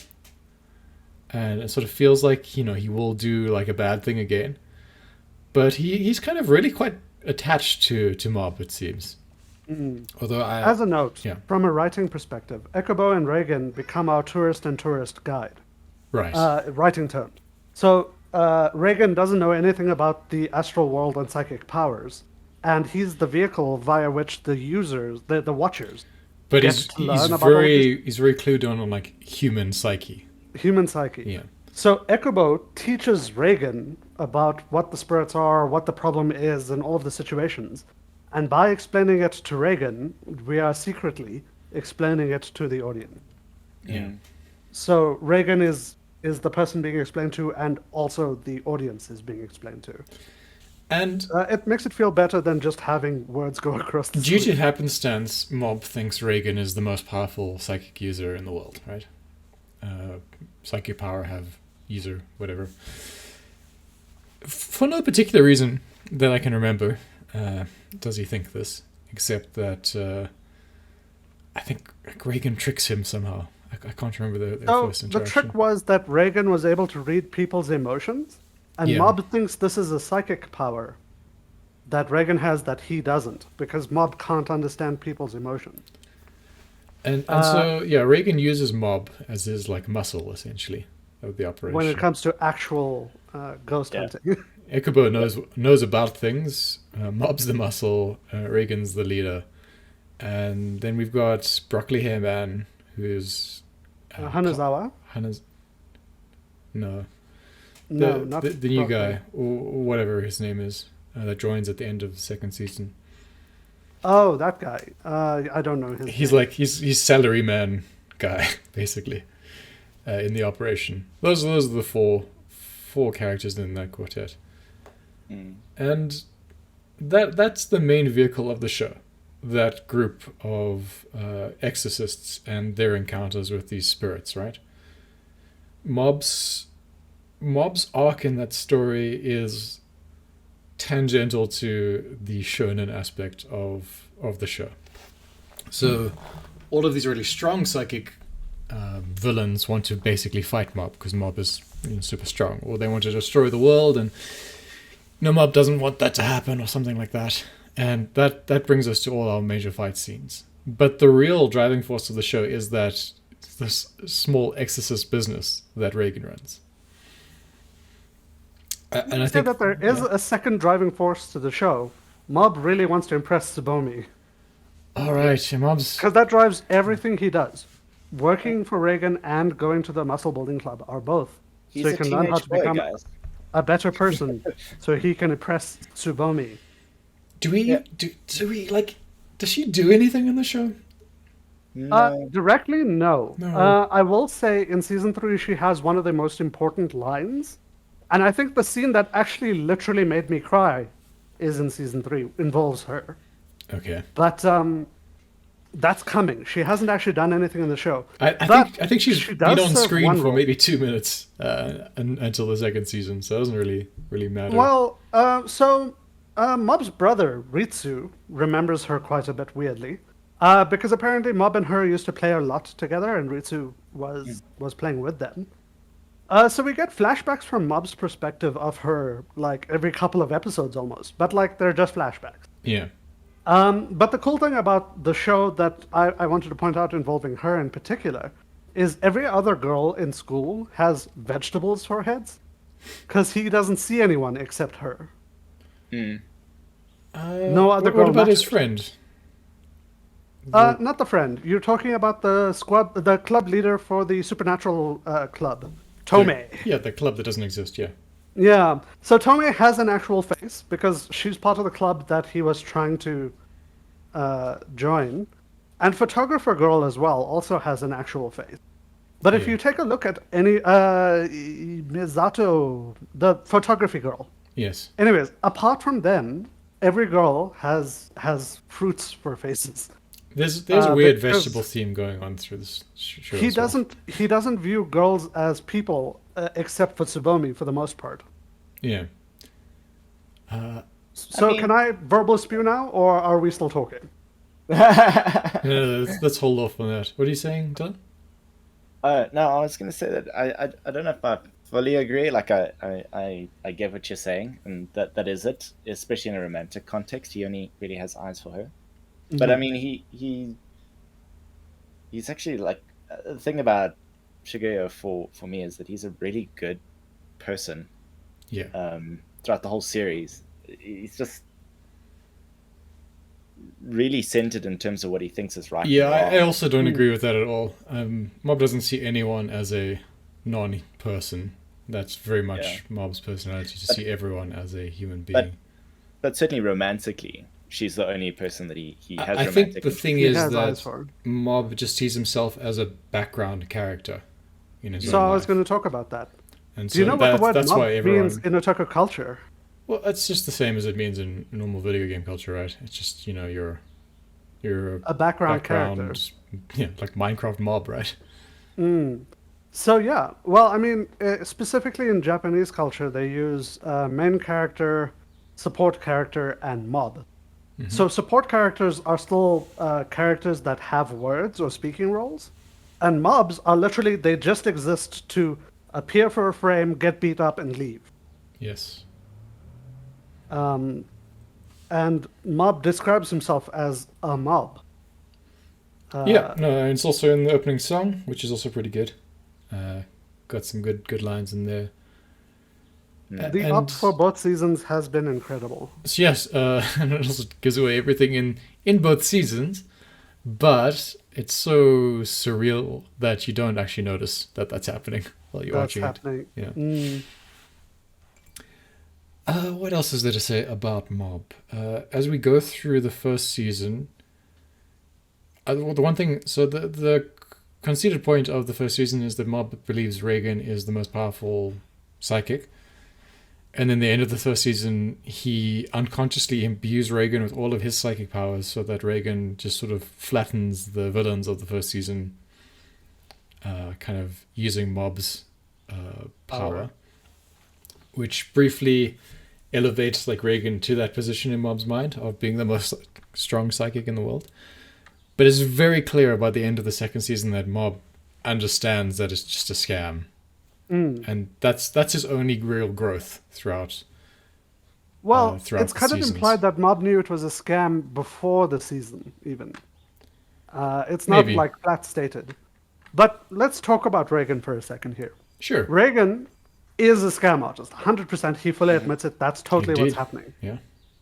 [SPEAKER 1] And it sort of feels like, he will do like a bad thing again. But he's kind of really quite attached to Mob, it seems. Although
[SPEAKER 2] As a note,
[SPEAKER 1] yeah.
[SPEAKER 2] from a writing perspective, Ikubo and Reagan become our tourist and tourist guide.
[SPEAKER 1] Right.
[SPEAKER 2] Writing terms. So Reagan doesn't know anything about the astral world and psychic powers, and he's the vehicle via which the users, the watchers,
[SPEAKER 1] But
[SPEAKER 2] get
[SPEAKER 1] he's
[SPEAKER 2] to learn about
[SPEAKER 1] very clued on like human psyche.
[SPEAKER 2] human psyche.
[SPEAKER 1] Yeah.
[SPEAKER 2] So Ikubo teaches Reagan about what the spirits are, what the problem is, and all of the situations. And by explaining it to Reagan, we are secretly explaining it to the audience.
[SPEAKER 1] Yeah.
[SPEAKER 2] So Reagan is the person being explained to, and also the audience is being explained to.
[SPEAKER 1] And
[SPEAKER 2] It makes it feel better than just having words go across the
[SPEAKER 1] due
[SPEAKER 2] screen.
[SPEAKER 1] to happenstance, Mob thinks Reagan is the most powerful psychic user in the world, right? Psychic power have user, whatever. For no particular reason that I can remember, does he think this, except that I think Reagan tricks him somehow. I can't remember their first
[SPEAKER 2] The
[SPEAKER 1] interaction.
[SPEAKER 2] trick was that Reagan was able to read people's emotions, and
[SPEAKER 1] Yeah.
[SPEAKER 2] Mob thinks this is a psychic power that Reagan has that he doesn't, because Mob can't understand people's emotions.
[SPEAKER 1] And so, yeah, Reagan uses Mob as his like muscle, essentially, of the operation.
[SPEAKER 2] When it comes to actual ghost
[SPEAKER 3] Yeah.
[SPEAKER 2] hunting.
[SPEAKER 1] Ikubo knows about things. Mob's the muscle. Reagan's the leader. And then we've got Broccoli Hair Man, who's
[SPEAKER 2] Hanazawa?
[SPEAKER 1] No,
[SPEAKER 2] No, not
[SPEAKER 1] the new
[SPEAKER 2] Broccoli.
[SPEAKER 1] guy, or whatever his name is, that joins at the end of the second season.
[SPEAKER 2] Oh, that guy. I don't know his
[SPEAKER 1] He's
[SPEAKER 2] name.
[SPEAKER 1] like he's salaryman guy, basically, in the operation. Those are the four characters in that quartet. And that's the main vehicle of the show, that group of exorcists and their encounters with these spirits, right? Mob's arc in that story is tangential to the shonen aspect of the show. So all of these really strong psychic villains want to basically fight Mob, because Mob is super strong, or they want to destroy the world, and Mob doesn't want that to happen, or something like that. And that brings us to all our major fight scenes. But the real driving force of the show is that this small exorcist business that Reagan runs. And I think
[SPEAKER 2] that there is a second driving force to the show. Mob really wants to impress Tsubomi,
[SPEAKER 1] all right, yeah, Mob's
[SPEAKER 2] because that drives everything he does. Working for Reagan and going to the muscle building club are both.
[SPEAKER 3] He's
[SPEAKER 2] so he
[SPEAKER 3] a
[SPEAKER 2] can learn how
[SPEAKER 3] teenage
[SPEAKER 2] to
[SPEAKER 3] boy,
[SPEAKER 2] become
[SPEAKER 3] guys.
[SPEAKER 2] a better person, so he can impress Tsubomi.
[SPEAKER 1] does she do anything in the show?
[SPEAKER 3] No.
[SPEAKER 2] Directly, no.
[SPEAKER 1] No.
[SPEAKER 2] I will say in season 3 she has one of the most important lines, and I think the scene that actually literally made me cry is in season 3, involves her.
[SPEAKER 1] Okay.
[SPEAKER 2] But that's coming. She hasn't actually done anything in the show.
[SPEAKER 1] I think she's
[SPEAKER 2] she
[SPEAKER 1] been
[SPEAKER 2] does
[SPEAKER 1] on
[SPEAKER 2] serve
[SPEAKER 1] screen
[SPEAKER 2] one
[SPEAKER 1] for
[SPEAKER 2] role.
[SPEAKER 1] maybe 2 minutes until the second season, so it doesn't really matter.
[SPEAKER 2] Well, Mob's brother, Ritsu, remembers her quite a bit weirdly. Because apparently Mob and her used to play a lot together, and Ritsu was playing with them. So we get flashbacks from Mob's perspective of her, like, every couple of episodes almost. But, like, they're just flashbacks.
[SPEAKER 1] Yeah.
[SPEAKER 2] But the cool thing about the show that I wanted to point out involving her in particular is every other girl in school has vegetables for heads, because he doesn't see anyone except her. No other
[SPEAKER 1] What
[SPEAKER 2] girl
[SPEAKER 1] about his
[SPEAKER 2] matters.
[SPEAKER 1] friend?
[SPEAKER 2] Not the friend. You're talking about the club leader for the supernatural club, Tomei.
[SPEAKER 1] Yeah, the club that doesn't exist, yeah.
[SPEAKER 2] Yeah. So Tomei has an actual face because she's part of the club that he was trying to join. And Photographer Girl as well also has an actual face. But if
[SPEAKER 1] Yeah.
[SPEAKER 2] you take a look at any Misato, the photography girl.
[SPEAKER 1] Yes.
[SPEAKER 2] Anyways, apart from them, every girl has fruits for faces.
[SPEAKER 1] There's a weird
[SPEAKER 2] because
[SPEAKER 1] vegetable theme going on through this show
[SPEAKER 2] he
[SPEAKER 1] as well.
[SPEAKER 2] doesn't view girls as people, except for Tsubomi for the most part.
[SPEAKER 1] Yeah. Uh,
[SPEAKER 2] So
[SPEAKER 3] mean-
[SPEAKER 2] can I verbal spew now, or are we still talking?
[SPEAKER 1] let's hold off on that. What are you saying, Dylan?
[SPEAKER 3] No, I was going to say that I don't know if I fully agree. Like I get what you're saying, and that is it. Especially in a romantic context, he only really has eyes for her. But I mean, he's actually like the thing about Shigeyo for me is that he's a really good person.
[SPEAKER 1] Yeah.
[SPEAKER 3] Throughout the whole series, he's just really centered in terms of what he thinks is right.
[SPEAKER 1] Yeah,
[SPEAKER 3] and
[SPEAKER 1] I
[SPEAKER 3] wrong.
[SPEAKER 1] also don't agree with that at all. Mob doesn't see anyone as a non-person. That's very much Mob's personality, to see everyone as a human being.
[SPEAKER 3] But certainly romantically, she's the only person that he has
[SPEAKER 1] I
[SPEAKER 3] romantic.
[SPEAKER 1] think the thing
[SPEAKER 2] He
[SPEAKER 1] is
[SPEAKER 2] has eyes
[SPEAKER 1] that
[SPEAKER 2] for her.
[SPEAKER 1] Mob just sees himself as a background character in his
[SPEAKER 2] So
[SPEAKER 1] own
[SPEAKER 2] I was
[SPEAKER 1] life.
[SPEAKER 2] going to talk about that.
[SPEAKER 1] And
[SPEAKER 2] Do you
[SPEAKER 1] so
[SPEAKER 2] know what the word
[SPEAKER 1] that's
[SPEAKER 2] mob
[SPEAKER 1] why everyone...
[SPEAKER 2] means in otaku culture?
[SPEAKER 1] Well, it's just the same as it means in normal video game culture, right? It's just, you're
[SPEAKER 2] A background character.
[SPEAKER 1] Yeah, like Minecraft mob, right?
[SPEAKER 2] So yeah, well, I mean, specifically in Japanese culture, they use main character, support character, and mob. So support characters are still characters that have words or speaking roles, and mobs are literally they just exist to appear for a frame, get beat up, and leave.
[SPEAKER 1] Yes.
[SPEAKER 2] And mob describes himself as a mob.
[SPEAKER 1] Yeah, no, and it's also in the opening song, which is also pretty good. Got some good lines in there.
[SPEAKER 2] The up for both seasons has been incredible.
[SPEAKER 1] So yes, and it also gives away everything in both seasons, but it's so surreal that you don't actually notice that that's happening while you're
[SPEAKER 2] That's
[SPEAKER 1] watching
[SPEAKER 2] happening.
[SPEAKER 1] it. Yeah. What else is there to say about Mob? As we go through the first season, the one thing, so the conceded point of the first season is that Mob believes Reagan is the most powerful psychic. And then the end of the first season, he unconsciously imbues Reagan with all of his psychic powers so that Reagan just sort of flattens the villains of the first season, kind of using Mob's power, which briefly elevates like Reagan to that position in Mob's mind of being the most strong psychic in the world. But it's very clear by the end of the second season that Mob understands that it's just a scam. And that's his only real growth throughout.
[SPEAKER 2] Well,
[SPEAKER 1] throughout
[SPEAKER 2] it's
[SPEAKER 1] the
[SPEAKER 2] kind of
[SPEAKER 1] seasons.
[SPEAKER 2] implied that Mob knew it was a scam before the season, even. It's not
[SPEAKER 1] Maybe.
[SPEAKER 2] like flat stated. But let's talk about Reagan for a second here.
[SPEAKER 1] Sure.
[SPEAKER 2] Reagan is a scam artist. 100%. He fully admits it. That's totally what's
[SPEAKER 1] Indeed.
[SPEAKER 2] happening.
[SPEAKER 1] Yeah.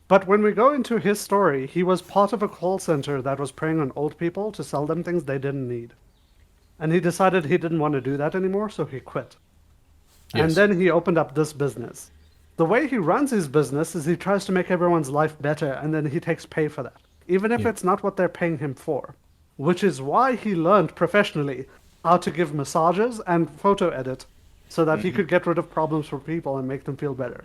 [SPEAKER 2] But when we go into his story, he was part of a call center that was preying on old people to sell them things they didn't need. And he decided he didn't want to do that anymore, so he quit. And
[SPEAKER 1] Yes.
[SPEAKER 2] then he opened up this business. The way he runs his business is he tries to make everyone's life better, and then he takes pay for that, even if
[SPEAKER 1] Yeah.
[SPEAKER 2] it's not what they're paying him for. Which is why he learned professionally how to give massages and photo edit so that he could get rid of problems for people and make them feel better.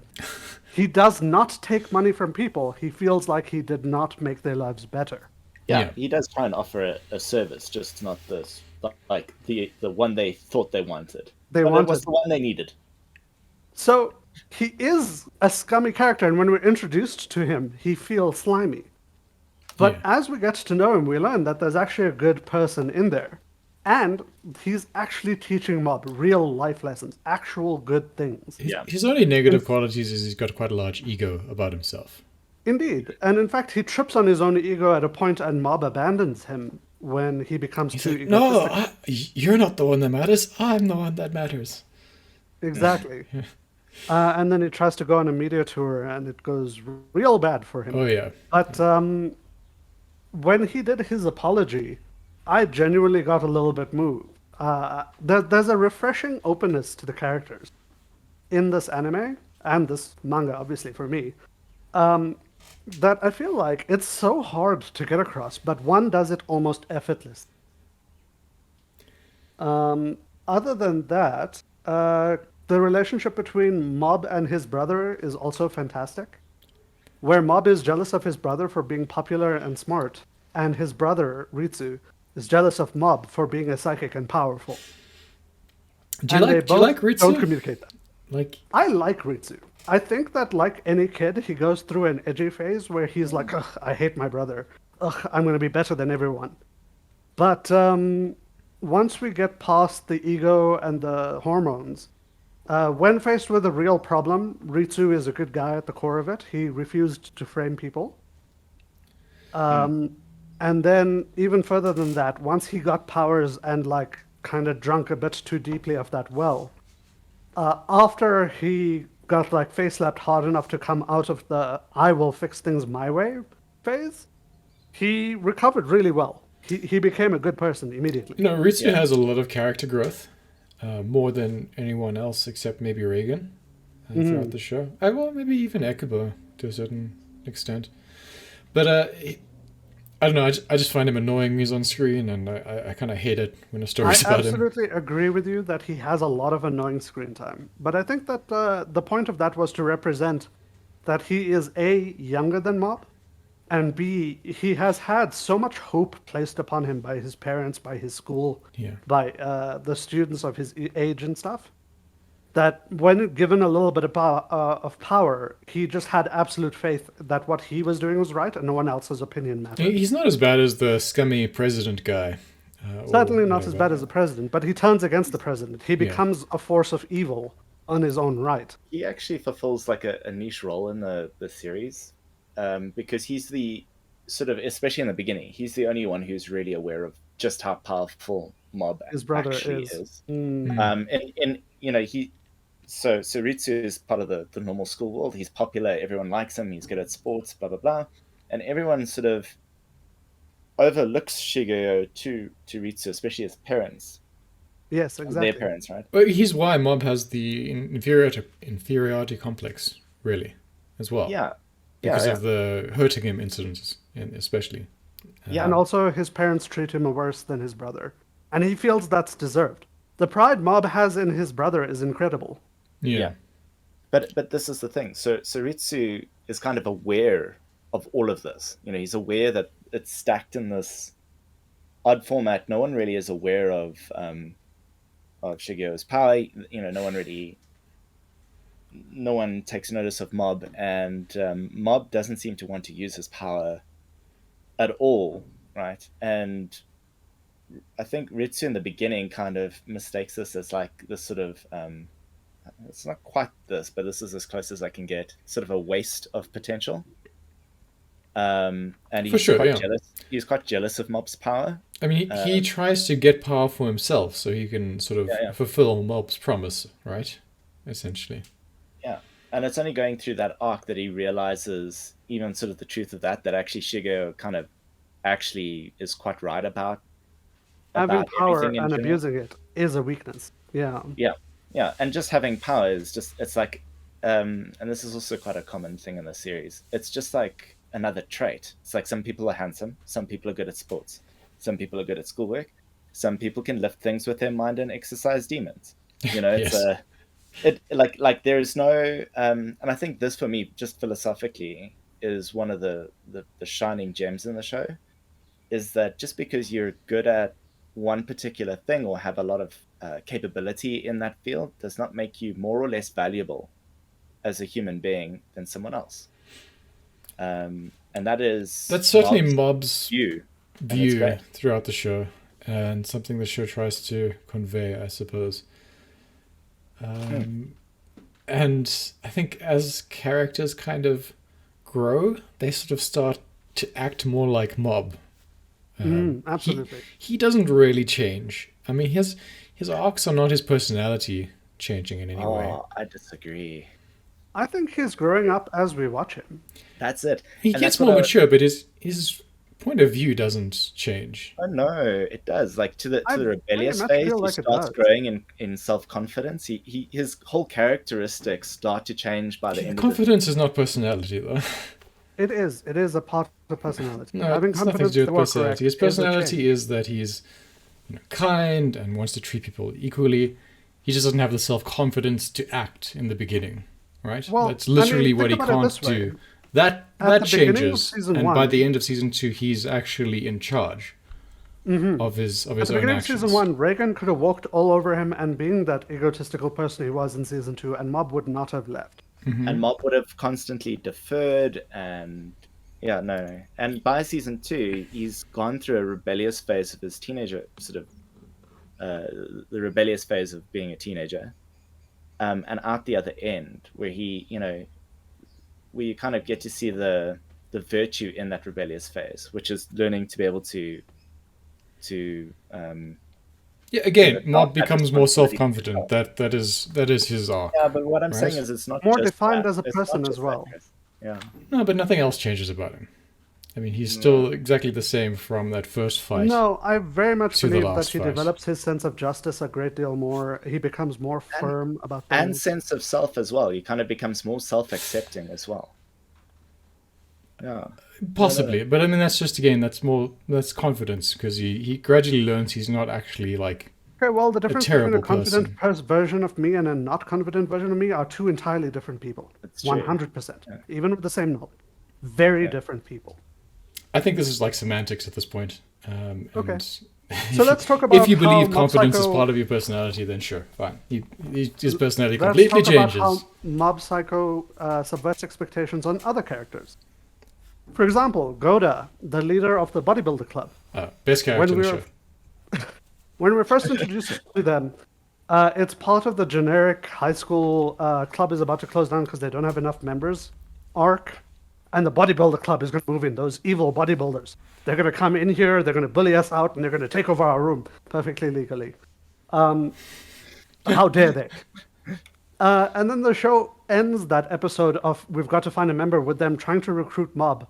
[SPEAKER 2] He does not take money from people. He feels like he did not make their lives better.
[SPEAKER 3] Yeah, he does try and offer a service, just not this, like the one they thought they wanted.
[SPEAKER 2] They
[SPEAKER 3] but
[SPEAKER 2] wanted.
[SPEAKER 3] it was the one they needed.
[SPEAKER 2] So he is a scummy character, and when we're introduced to him, he feels slimy. But
[SPEAKER 1] Yeah.
[SPEAKER 2] as we get to know him, we learn that there's actually a good person in there. And he's actually teaching Mob real life lessons, actual good things.
[SPEAKER 3] Yeah.
[SPEAKER 1] His only negative qualities is he's got quite a large ego about himself.
[SPEAKER 2] Indeed. And in fact, he trips on his own ego at a point, and Mob abandons him when he becomes
[SPEAKER 1] He's
[SPEAKER 2] too
[SPEAKER 1] like, no,
[SPEAKER 2] egotistic.
[SPEAKER 1] you're not the one that matters. I'm the one that matters.
[SPEAKER 2] Exactly. And then he tries to go on a media tour, and it goes real bad for him.
[SPEAKER 1] Oh, yeah.
[SPEAKER 2] But when he did his apology, I genuinely got a little bit moved. There's a refreshing openness to the characters in this anime, and this manga, obviously, for me, that I feel like it's so hard to get across, but one does it almost effortless. Other than that, the relationship between Mob and his brother is also fantastic, where Mob is jealous of his brother for being popular and smart, and his brother, Ritsu, is jealous of Mob for being a psychic and powerful.
[SPEAKER 1] Do you like Ritsu?
[SPEAKER 2] Don't communicate that.
[SPEAKER 1] Like,
[SPEAKER 2] I like Ritsu. I think that, like any kid, he goes through an edgy phase where he's like, ugh, I hate my brother. Ugh, I'm going to be better than everyone. But once we get past the ego and the hormones, when faced with a real problem, Ritsu is a good guy at the core of it. He refused to frame people. And then, even further than that, once he got powers and, like, kind of drunk a bit too deeply of that well, after he got, like, face slapped hard enough to come out of the I will fix things my way phase, he recovered really well. He became a good person immediately.
[SPEAKER 1] Ritsu has a lot of character growth, more than anyone else except maybe Reagan throughout the show. Well, maybe even Ekubo to a certain extent. But I don't know, I just find him annoying when he's on screen, and I kind of hate it when a story's about him. I
[SPEAKER 2] absolutely agree with you that he has a lot of annoying screen time. But I think that the point of that was to represent that he is A, younger than Mob, and B, he has had so much hope placed upon him by his parents, by his school, by the students of his age and stuff, that when given a little bit of power, he just had absolute faith that what he was doing was right and no one else's opinion mattered.
[SPEAKER 1] He's not as bad as the scummy president guy.
[SPEAKER 2] Certainly not as bad as the president, but he turns against the president. He becomes a force of evil on his own right.
[SPEAKER 3] He actually fulfills like a niche role in the series, because he's the sort of, especially in the beginning, he's the only one who's really aware of just how powerful Mob
[SPEAKER 2] his brother
[SPEAKER 3] actually is. And So Ritsu is part of the normal school world. He's popular. Everyone likes him. He's good at sports, blah, blah, blah. And everyone sort of overlooks Shigeo to Ritsu, especially his parents.
[SPEAKER 2] Yes, exactly.
[SPEAKER 3] Their parents, right?
[SPEAKER 1] But he's why Mob has the inferiority complex, really, as well.
[SPEAKER 3] Yeah.
[SPEAKER 1] Because of the hurting him incidents, especially.
[SPEAKER 2] And also his parents treat him worse than his brother. And he feels that's deserved. The pride Mob has in his brother is incredible.
[SPEAKER 1] Yeah.
[SPEAKER 3] But this is the thing. So Ritsu is kind of aware of all of this. He's aware that it's stacked in this odd format. No one really is aware of Shigeo's power. No one takes notice of Mob, and Mob doesn't seem to want to use his power at all, right? And I think Ritsu in the beginning kind of mistakes this as like this sort of it's not quite this, but this is as close as I can get, sort of a waste of potential. And he's quite jealous. He's quite jealous of Mob's power.
[SPEAKER 1] I mean, he tries to get power for himself so he can sort of fulfill Mob's promise, right? Essentially.
[SPEAKER 3] Yeah. And it's only going through that arc that he realizes even sort of the truth of that actually Shigeo kind of actually is quite right about
[SPEAKER 2] having power and abusing it is a weakness.
[SPEAKER 3] Yeah, and just having power is just, it's like, and this is also quite a common thing in the series, it's just like another trait. It's like some people are handsome, some people are good at sports, some people are good at schoolwork, some people can lift things with their mind and exercise demons. It's like there is no, and I think this for me, just philosophically, is one of the shining gems in the show, is that just because you're good at one particular thing or have a lot of capability in that field does not make you more or less valuable as a human being than someone else. And that's
[SPEAKER 1] certainly Mob's view
[SPEAKER 3] throughout
[SPEAKER 1] the show, and something the show tries to convey, I suppose. And I think as characters kind of grow, they sort of start to act more like Mob.
[SPEAKER 2] Absolutely.
[SPEAKER 1] He doesn't really change. I mean, his arcs are not his personality changing in any way.
[SPEAKER 3] I disagree.
[SPEAKER 2] I think he's growing up as we watch him.
[SPEAKER 3] That's it.
[SPEAKER 1] He gets more mature, but his point of view doesn't change.
[SPEAKER 3] Oh no, it does. Like to the rebellious phase, he starts growing in self-confidence. His whole characteristics start to change by the end.
[SPEAKER 1] Confidence is not personality, though.
[SPEAKER 2] It is. It is a part of the personality.
[SPEAKER 1] No, having confidence to do with personality. His personality is that he's kind and wants to treat people equally. He just doesn't have the self-confidence to act in the beginning, right?
[SPEAKER 2] Well,
[SPEAKER 1] that's literally what he can't do That
[SPEAKER 2] At the beginning of
[SPEAKER 1] changes,
[SPEAKER 2] season
[SPEAKER 1] and
[SPEAKER 2] one,
[SPEAKER 1] by the end of season 2, he's actually in charge of his
[SPEAKER 2] at the
[SPEAKER 1] own
[SPEAKER 2] beginning
[SPEAKER 1] actions.
[SPEAKER 2] of season 1, Reagan could have walked all over him and being that egotistical person he was in season 2, and Mob would not have left.
[SPEAKER 3] And Mob would have constantly deferred, and no. And by season 2, he's gone through a rebellious phase of his teenager, sort of the rebellious phase of being a teenager, and out the other end, where he, we kind of get to see the virtue in that rebellious phase, which is learning to be able to
[SPEAKER 1] Yeah, again,
[SPEAKER 3] adopt
[SPEAKER 1] Mob
[SPEAKER 3] that
[SPEAKER 1] becomes more
[SPEAKER 3] responsibility.
[SPEAKER 1] self-confident. That is his arc.
[SPEAKER 3] Yeah, but what I'm
[SPEAKER 1] right?
[SPEAKER 3] saying is it's not
[SPEAKER 2] More
[SPEAKER 3] just
[SPEAKER 2] defined
[SPEAKER 3] that.
[SPEAKER 2] as a
[SPEAKER 3] It's not
[SPEAKER 2] person
[SPEAKER 3] just
[SPEAKER 2] as well.
[SPEAKER 3] that, Chris. Yeah.
[SPEAKER 1] No, but nothing else changes about him. I mean, he's still exactly the same from that first fight.
[SPEAKER 2] No, I very much
[SPEAKER 1] to the
[SPEAKER 2] believe that
[SPEAKER 1] last
[SPEAKER 2] he
[SPEAKER 1] fight.
[SPEAKER 2] develops his sense of justice a great deal more. He becomes more firm about things.
[SPEAKER 3] And sense of self as well. He kind of becomes more self-accepting as well. Yeah.
[SPEAKER 1] Possibly, but I mean, that's just, again, that's confidence, because he gradually learns he's not actually like...
[SPEAKER 2] Okay, well, the difference between a
[SPEAKER 1] terrible
[SPEAKER 2] confident version of me and a not confident version of me are two entirely different people.
[SPEAKER 3] That's true.
[SPEAKER 2] 100%. Even with the same knowledge. Very different people.
[SPEAKER 1] I think this is like semantics at this point.
[SPEAKER 2] Okay.
[SPEAKER 1] And
[SPEAKER 2] So let's talk about
[SPEAKER 1] if you believe
[SPEAKER 2] how
[SPEAKER 1] confidence is
[SPEAKER 2] Mob Psycho-
[SPEAKER 1] part of your personality, then sure, fine. His personality
[SPEAKER 2] Let's
[SPEAKER 1] completely
[SPEAKER 2] talk
[SPEAKER 1] changes.
[SPEAKER 2] about how Mob Psycho subverts expectations on other characters. For example, Goda, the leader of the bodybuilder club.
[SPEAKER 1] Best character in the
[SPEAKER 2] we
[SPEAKER 1] show.
[SPEAKER 2] When we're first introduced to them, it's part of the generic high school club is about to close down because they don't have enough members arc. And the bodybuilder club is going to move in. Those evil bodybuilders. They're going to come in here, they're going to bully us out, and they're going to take over our room perfectly legally. How dare they? And then the show ends that episode of we've got to find a member with them trying to recruit Mob.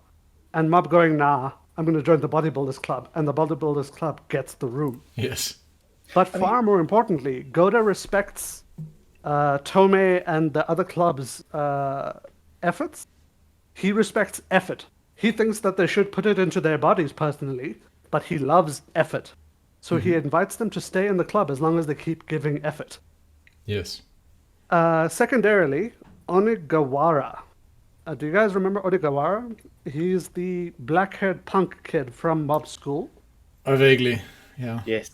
[SPEAKER 2] And Mob going, nah, I'm going to join the bodybuilders club. And the bodybuilders club gets the room.
[SPEAKER 1] Yes.
[SPEAKER 2] But far more importantly, Goda respects Tomei and the other club's efforts. He respects effort. He thinks that they should put it into their bodies personally, but he loves effort. So he invites them to stay in the club as long as they keep giving effort.
[SPEAKER 1] Yes.
[SPEAKER 2] Secondarily, Onigawara. Do you guys remember Onigawara? He's the black-haired punk kid from Mob School.
[SPEAKER 1] Vaguely, yeah.
[SPEAKER 3] Yes.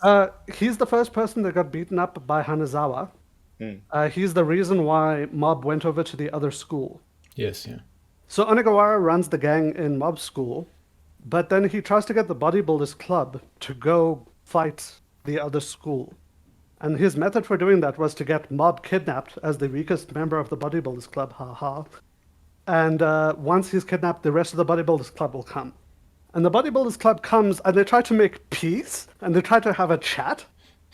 [SPEAKER 2] He's the first person that got beaten up by Hanazawa. He's the reason why Mob went over to the other school.
[SPEAKER 1] Yes, yeah.
[SPEAKER 2] So Onigawara runs the gang in Mob School, but then he tries to get the bodybuilders club to go fight the other school. And his method for doing that was to get Mob kidnapped as the weakest member of the bodybuilders club, haha. And once he's kidnapped, the rest of the bodybuilders club will come. And the bodybuilders club comes and they try to make peace and they try to have a chat.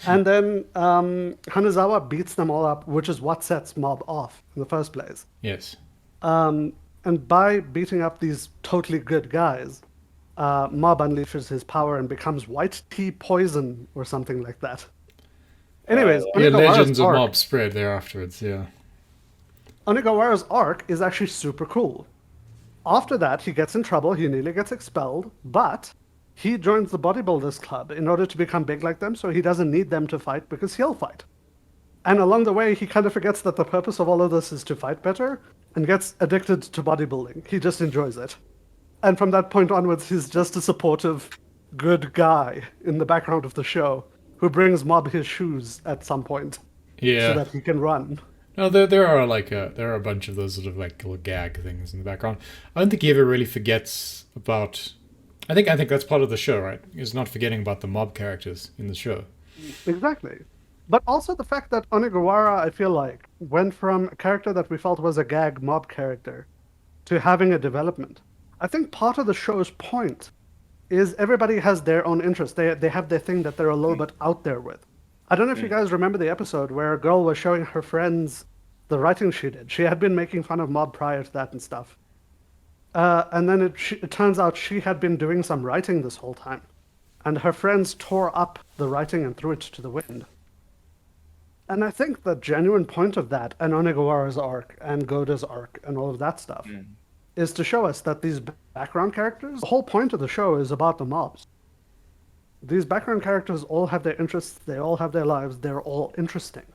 [SPEAKER 2] And then Hanazawa beats them all up, which is what sets Mob off in the first place.
[SPEAKER 1] Yes.
[SPEAKER 2] And by beating up these totally good guys, Mob unleashes his power and becomes white tea poison or something like that. Anyways,
[SPEAKER 1] Yeah,
[SPEAKER 2] Onigawara's
[SPEAKER 1] legends of
[SPEAKER 2] arc-
[SPEAKER 1] Mob spread there afterwards, yeah.
[SPEAKER 2] Onigawara's arc is actually super cool. After that, he gets in trouble, he nearly gets expelled, but he joins the bodybuilders club in order to become big like them, so he doesn't need them to fight because he'll fight. And along the way, he kind of forgets that the purpose of all of this is to fight better and gets addicted to bodybuilding. He just enjoys it. And from that point onwards, he's just a supportive, good guy in the background of the show who brings Mob his shoes at some point
[SPEAKER 1] Yeah.
[SPEAKER 2] so that he can run.
[SPEAKER 1] No, there are there are a bunch of those sort of like little gag things in the background. I don't think he ever really forgets about. I think that's part of the show, right? Is not forgetting about the Mob characters in the show.
[SPEAKER 2] Exactly. But also the fact that Onigawara, I feel like, went from a character that we felt was a gag Mob character to having a development. I think part of the show's point is everybody has their own interest. They have their thing that they're a little bit out there with. I don't know if you guys remember the episode where a girl was showing her friends the writing she did. She had been making fun of Mob prior to that and stuff. And then it turns out she had been doing some writing this whole time. And her friends tore up the writing and threw it to the wind. And I think the genuine point of that, and Onigawara's arc, and Goda's arc, and all of that stuff, is to show us that these background characters, the whole point of the show is about the mobs. These background characters all have their interests, they all have their lives, they're all interesting.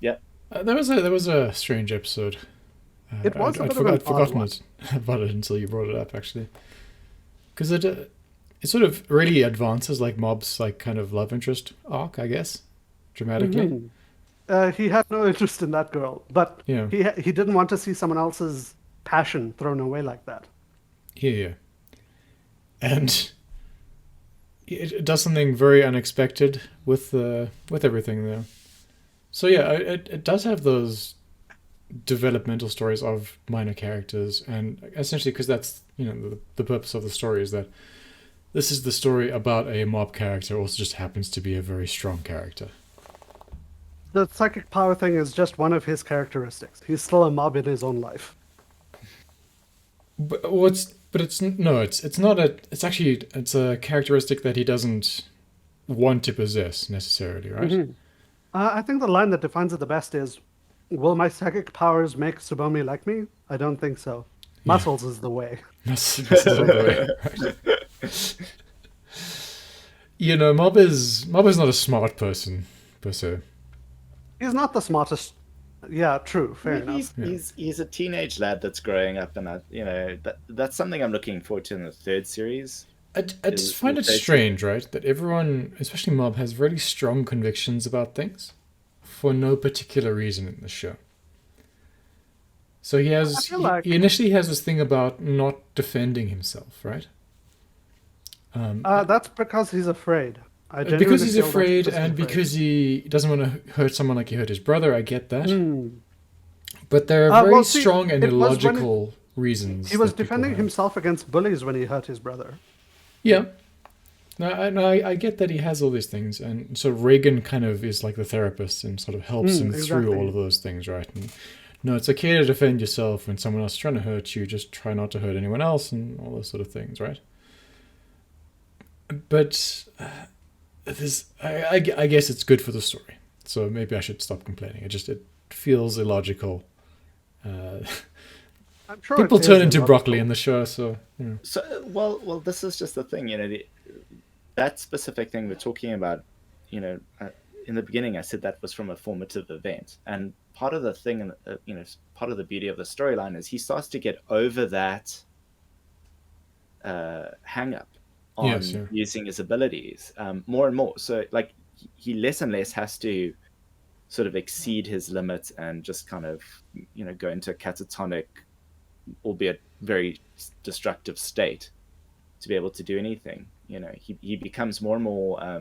[SPEAKER 3] Yeah.
[SPEAKER 1] There was a strange episode
[SPEAKER 2] It was a
[SPEAKER 1] I'd,
[SPEAKER 2] bit of an
[SPEAKER 1] I'd
[SPEAKER 2] odd
[SPEAKER 1] forgotten
[SPEAKER 2] one.
[SPEAKER 1] it about it until you brought it up, actually. Because it sort of really advances like Mob's like kind of love interest arc, I guess, dramatically.
[SPEAKER 2] Hmm. He had no interest in that girl, but
[SPEAKER 1] Yeah,
[SPEAKER 2] he didn't want to see someone else's passion thrown away like that.
[SPEAKER 1] yeah, yeah. And it does something very unexpected with everything there. So yeah, it does have those developmental stories of minor characters, and essentially because that's the purpose of the story is that this is the story about a mob character, also just happens to be a very strong character.
[SPEAKER 2] The psychic power thing is just one of his characteristics. He's still a mob in his own life.
[SPEAKER 1] But it's no, it's not a. It's actually it's a characteristic that he doesn't want to possess necessarily, right?
[SPEAKER 2] I think the line that defines it the best is, "Will my psychic powers make Tsubomi like me? I don't think so.
[SPEAKER 1] Yeah.
[SPEAKER 2] Muscles is the way."
[SPEAKER 1] That's all the way. Right? Mob is not a smart person per se.
[SPEAKER 2] He's not the smartest. Yeah, true. Fair enough.
[SPEAKER 3] He's a teenage lad that's growing up, and that's something I'm looking forward to in the third series.
[SPEAKER 1] I just find it strange, right, that everyone, especially Mob, has really strong convictions about things for no particular reason in the show. So he initially has this thing about not defending himself, right?
[SPEAKER 2] That's because he's afraid.
[SPEAKER 1] Because he's afraid, and because he doesn't want to hurt someone like he hurt his brother. I get that. But there are very strong and illogical reasons.
[SPEAKER 2] He was defending himself against bullies when he hurt his brother.
[SPEAKER 1] Yeah. No, I get that he has all these things, and so Reagan kind of is like the therapist and sort of helps him through all of those things, right? And no, it's okay to defend yourself when someone else is trying to hurt you. Just try not to hurt anyone else, and all those sort of things, right? But I guess it's good for the story, so maybe I should stop complaining. It feels illogical.
[SPEAKER 2] I'm sure
[SPEAKER 1] people turn into broccoli in the show, so
[SPEAKER 3] So well, this is just the thing, that specific thing we're talking about. In the beginning, I said that was from a formative event, and part of the thing, part of the beauty of the storyline is he starts to get over that hang up on using his abilities more and more. So like he less and less has to sort of exceed his limits and just kind of go into a catatonic, albeit very destructive state to be able to do anything. He becomes more and more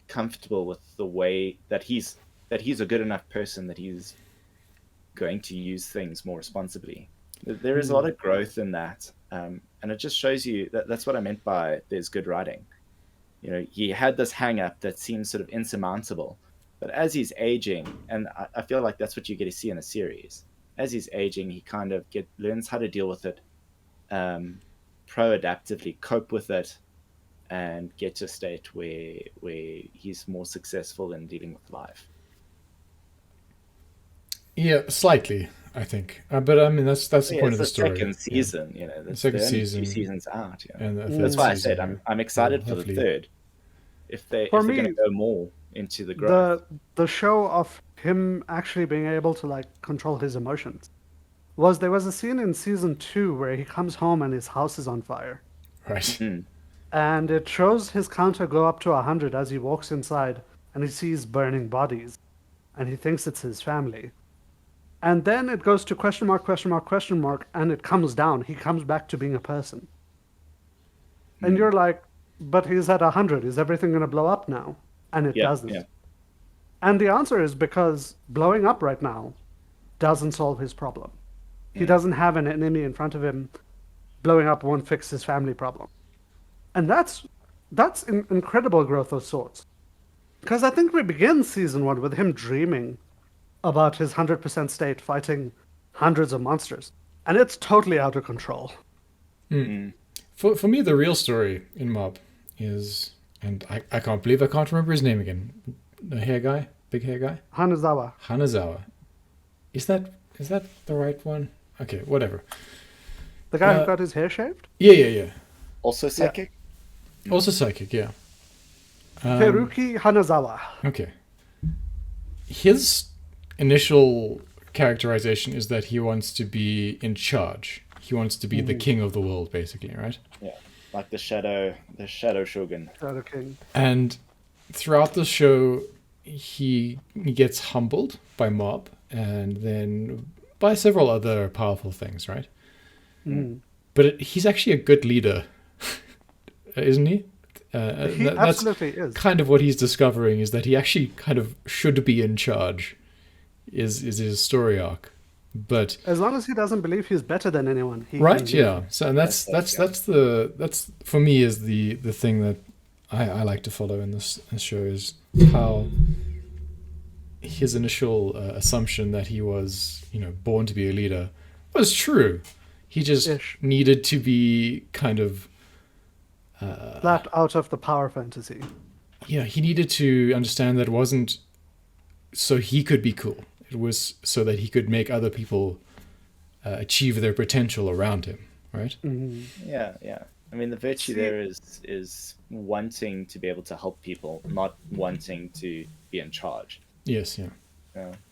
[SPEAKER 3] comfortable with the way that he's a good enough person that he's going to use things more responsibly. There is a lot of growth in that, and it just shows you that's what I meant by there's good writing. He had this hang up that seems sort of insurmountable, but as he's aging, and I feel like that's what you get to see in a series, as he's aging, he kind of learns how to deal with it, pro-adaptively cope with it, and get to a state where he's more successful in dealing with life.
[SPEAKER 1] Yeah, slightly, I think. But I mean, that's the point of the story.
[SPEAKER 3] Second season,
[SPEAKER 1] the second season,
[SPEAKER 3] 2 seasons out.
[SPEAKER 1] And
[SPEAKER 3] that's why I said I'm excited for the third. If they're going to go more into the growth.
[SPEAKER 2] The show of him actually being able to like control his emotions there was a scene in season 2 where he comes home and his house is on fire.
[SPEAKER 1] Right.
[SPEAKER 3] Mm-hmm.
[SPEAKER 2] And it shows his counter go up to 100 as he walks inside and he sees burning bodies and he thinks it's his family. And then it goes to question mark, and it comes down. He comes back to being a person. And you're like, but he's at 100. Is everything going to blow up now? And it doesn't. Yeah. And the answer is because blowing up right now doesn't solve his problem. He doesn't have an enemy in front of him. Blowing up won't fix his family problem. And that's incredible growth of sorts. Because I think we begin season 1 with him dreaming about his 100% state fighting hundreds of monsters. And it's totally out of control.
[SPEAKER 1] For me, the real story in Mob is, and I can't believe I can't remember his name again. The hair guy? Big hair guy?
[SPEAKER 2] Hanazawa.
[SPEAKER 1] Is that the right one? Okay, whatever.
[SPEAKER 2] The guy who got his hair shaved?
[SPEAKER 1] Yeah.
[SPEAKER 3] Also psychic?
[SPEAKER 1] Yeah. Also psychic, yeah.
[SPEAKER 2] Teruki Hanazawa.
[SPEAKER 1] Okay. His initial characterization is that he wants to be in charge. He wants to be the king of the world, basically, right?
[SPEAKER 3] Yeah, like the shadow shogun.
[SPEAKER 2] Shadow King.
[SPEAKER 1] And throughout the show, he gets humbled by Mob, and then by several other powerful things, right? But he's actually a good leader, isn't he?
[SPEAKER 2] He absolutely is.
[SPEAKER 1] Kind of what he's discovering is that he actually kind of should be in charge. Is his story arc, but
[SPEAKER 2] As long as he doesn't believe he's better than anyone, he
[SPEAKER 1] right,
[SPEAKER 2] can do
[SPEAKER 1] yeah.
[SPEAKER 2] it.
[SPEAKER 1] So and that's for me is the thing that I like to follow in this show is how his initial assumption that he was born to be a leader was true. He just needed to be kind of
[SPEAKER 2] flat out of the power fantasy.
[SPEAKER 1] Yeah, he needed to understand that it wasn't so he could be cool. It was so that he could make other people achieve their potential around him, right?
[SPEAKER 3] Yeah. I mean, the virtue there is wanting to be able to help people, not wanting to be in charge.
[SPEAKER 1] Yes, yeah.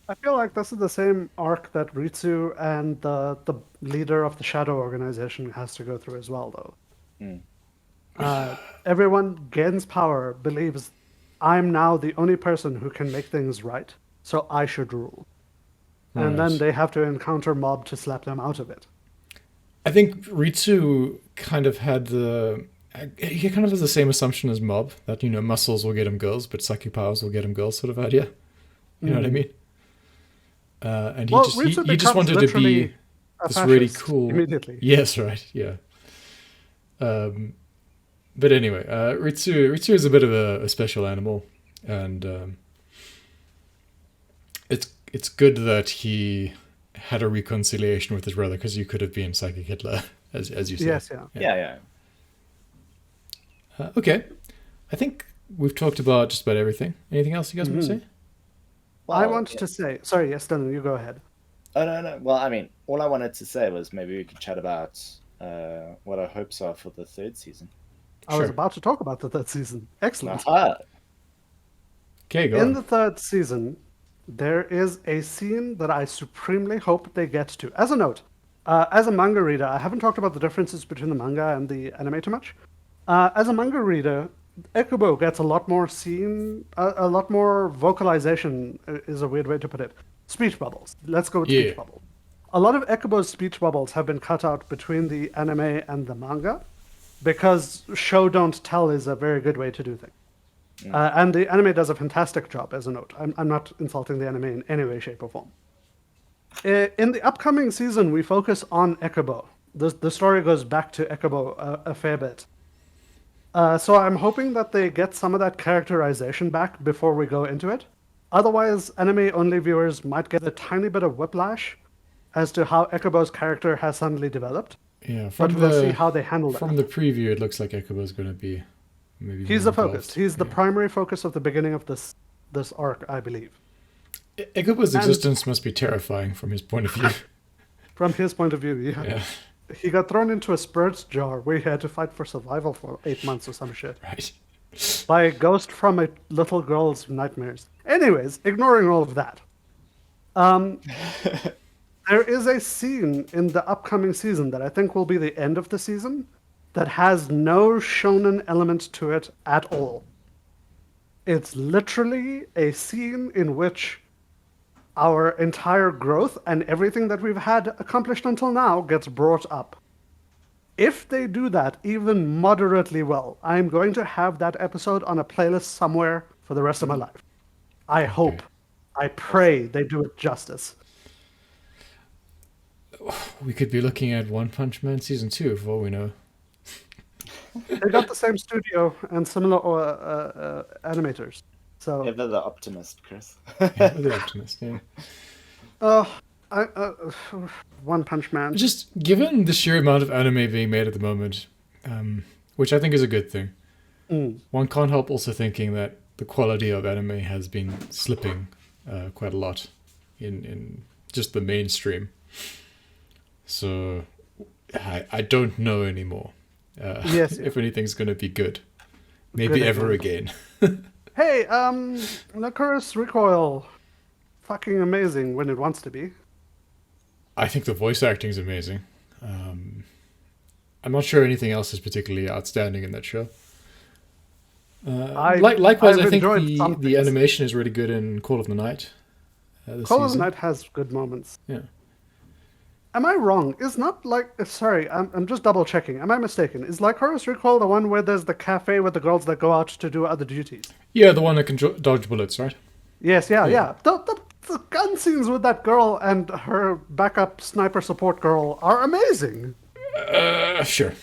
[SPEAKER 2] I feel like this is the same arc that Ritsu and the leader of the Shadow Organization has to go through as well, though. Everyone gains power, believes I'm now the only person who can make things right, so I should rule. And then they have to encounter Mob to slap them out of it.
[SPEAKER 1] I think Ritsu kind of had he kind of has the same assumption as Mob, that, muscles will get him girls, but psychic powers will get him girls sort of idea. You know what I mean? And he just wanted to be this really cool...
[SPEAKER 2] Immediately.
[SPEAKER 1] Yes, right, yeah. But anyway, Ritsu is a bit of a special animal, and it's good that he had a reconciliation with his brother, because you could have been Psychic Hitler, as you said.
[SPEAKER 2] Yes,
[SPEAKER 3] Yeah.
[SPEAKER 1] Okay, I think we've talked about just about everything. Anything else you guys want to say?
[SPEAKER 2] Well, I wanted to say... Sorry, yes, Dylan, you go ahead.
[SPEAKER 3] Oh, no. Well, I mean, all I wanted to say was maybe we could chat about what our hopes are for the third season.
[SPEAKER 2] I was about to talk about the third season. Excellent.
[SPEAKER 3] Aha.
[SPEAKER 1] Okay, go
[SPEAKER 2] In
[SPEAKER 1] on.
[SPEAKER 2] the third season, there is a scene that I supremely hope they get to. As a note, as a manga reader, I haven't talked about the differences between the manga and the anime too much. As a manga reader, Ekubo gets a lot more a lot more vocalization is a weird way to put it. Speech bubbles. Let's go with speech bubble. A lot of Ekubo's speech bubbles have been cut out between the anime and the manga, because show don't tell is a very good way to do things. And the anime does a fantastic job, as a note. I'm not insulting the anime in any way, shape, or form. In the upcoming season, we focus on Ekubo. The story goes back to Ekubo a fair bit. So I'm hoping that they get some of that characterization back before we go into it. Otherwise, anime-only viewers might get a tiny bit of whiplash as to how Ekubo's character has suddenly developed.
[SPEAKER 1] Yeah,
[SPEAKER 2] but we'll see how they handle it.
[SPEAKER 1] From the preview, it looks like Ekubo's going to be maybe
[SPEAKER 2] He's the focus. He's the primary focus of the beginning of this arc, I believe.
[SPEAKER 1] Ekubo's existence must be terrifying from his point of view.
[SPEAKER 2] From his point of view, yeah. He got thrown into a spirit jar where he had to fight for survival for 8 months or some shit.
[SPEAKER 1] Right.
[SPEAKER 2] By a ghost from a little girl's nightmares. Anyways, ignoring all of that. There is a scene in the upcoming season that I think will be the end of the season that has no shonen element to it at all. It's literally a scene in which our entire growth and everything that we've had accomplished until now gets brought up. If they do that even moderately well, I'm going to have that episode on a playlist somewhere for the rest of my life. I hope. I pray they do it justice.
[SPEAKER 1] We could be looking at One Punch Man Season 2 for all we know.
[SPEAKER 2] They got the same studio and similar animators. So
[SPEAKER 3] Ever the optimist, Chris.
[SPEAKER 1] Ever the optimist, yeah.
[SPEAKER 2] One Punch Man.
[SPEAKER 1] Just given the sheer amount of anime being made at the moment, which I think is a good thing, one can't help also thinking that the quality of anime has been slipping quite a lot in just the mainstream. So I don't know anymore if anything's going to be good. Maybe
[SPEAKER 2] good
[SPEAKER 1] ever again.
[SPEAKER 2] Hey, Lycoris Recoil. Fucking amazing when it wants to be.
[SPEAKER 1] I think the voice acting is amazing. I'm not sure anything else is particularly outstanding in that show. Likewise,
[SPEAKER 2] I've
[SPEAKER 1] I think
[SPEAKER 2] enjoyed some
[SPEAKER 1] the
[SPEAKER 2] things.
[SPEAKER 1] animation is really good in Call of the Night. This
[SPEAKER 2] Call of the
[SPEAKER 1] season.
[SPEAKER 2] Night has good moments.
[SPEAKER 1] Yeah.
[SPEAKER 2] Am I wrong? Is not like sorry, I'm just double checking. Am I mistaken? Is Lycoris Recall the one where there's the cafe with the girls that go out to do other duties?
[SPEAKER 1] Yeah, the one that can dodge bullets, right?
[SPEAKER 2] Yes, yeah,
[SPEAKER 1] Yeah.
[SPEAKER 2] yeah. The gun scenes with that girl and her backup sniper support girl are amazing.
[SPEAKER 1] Sure.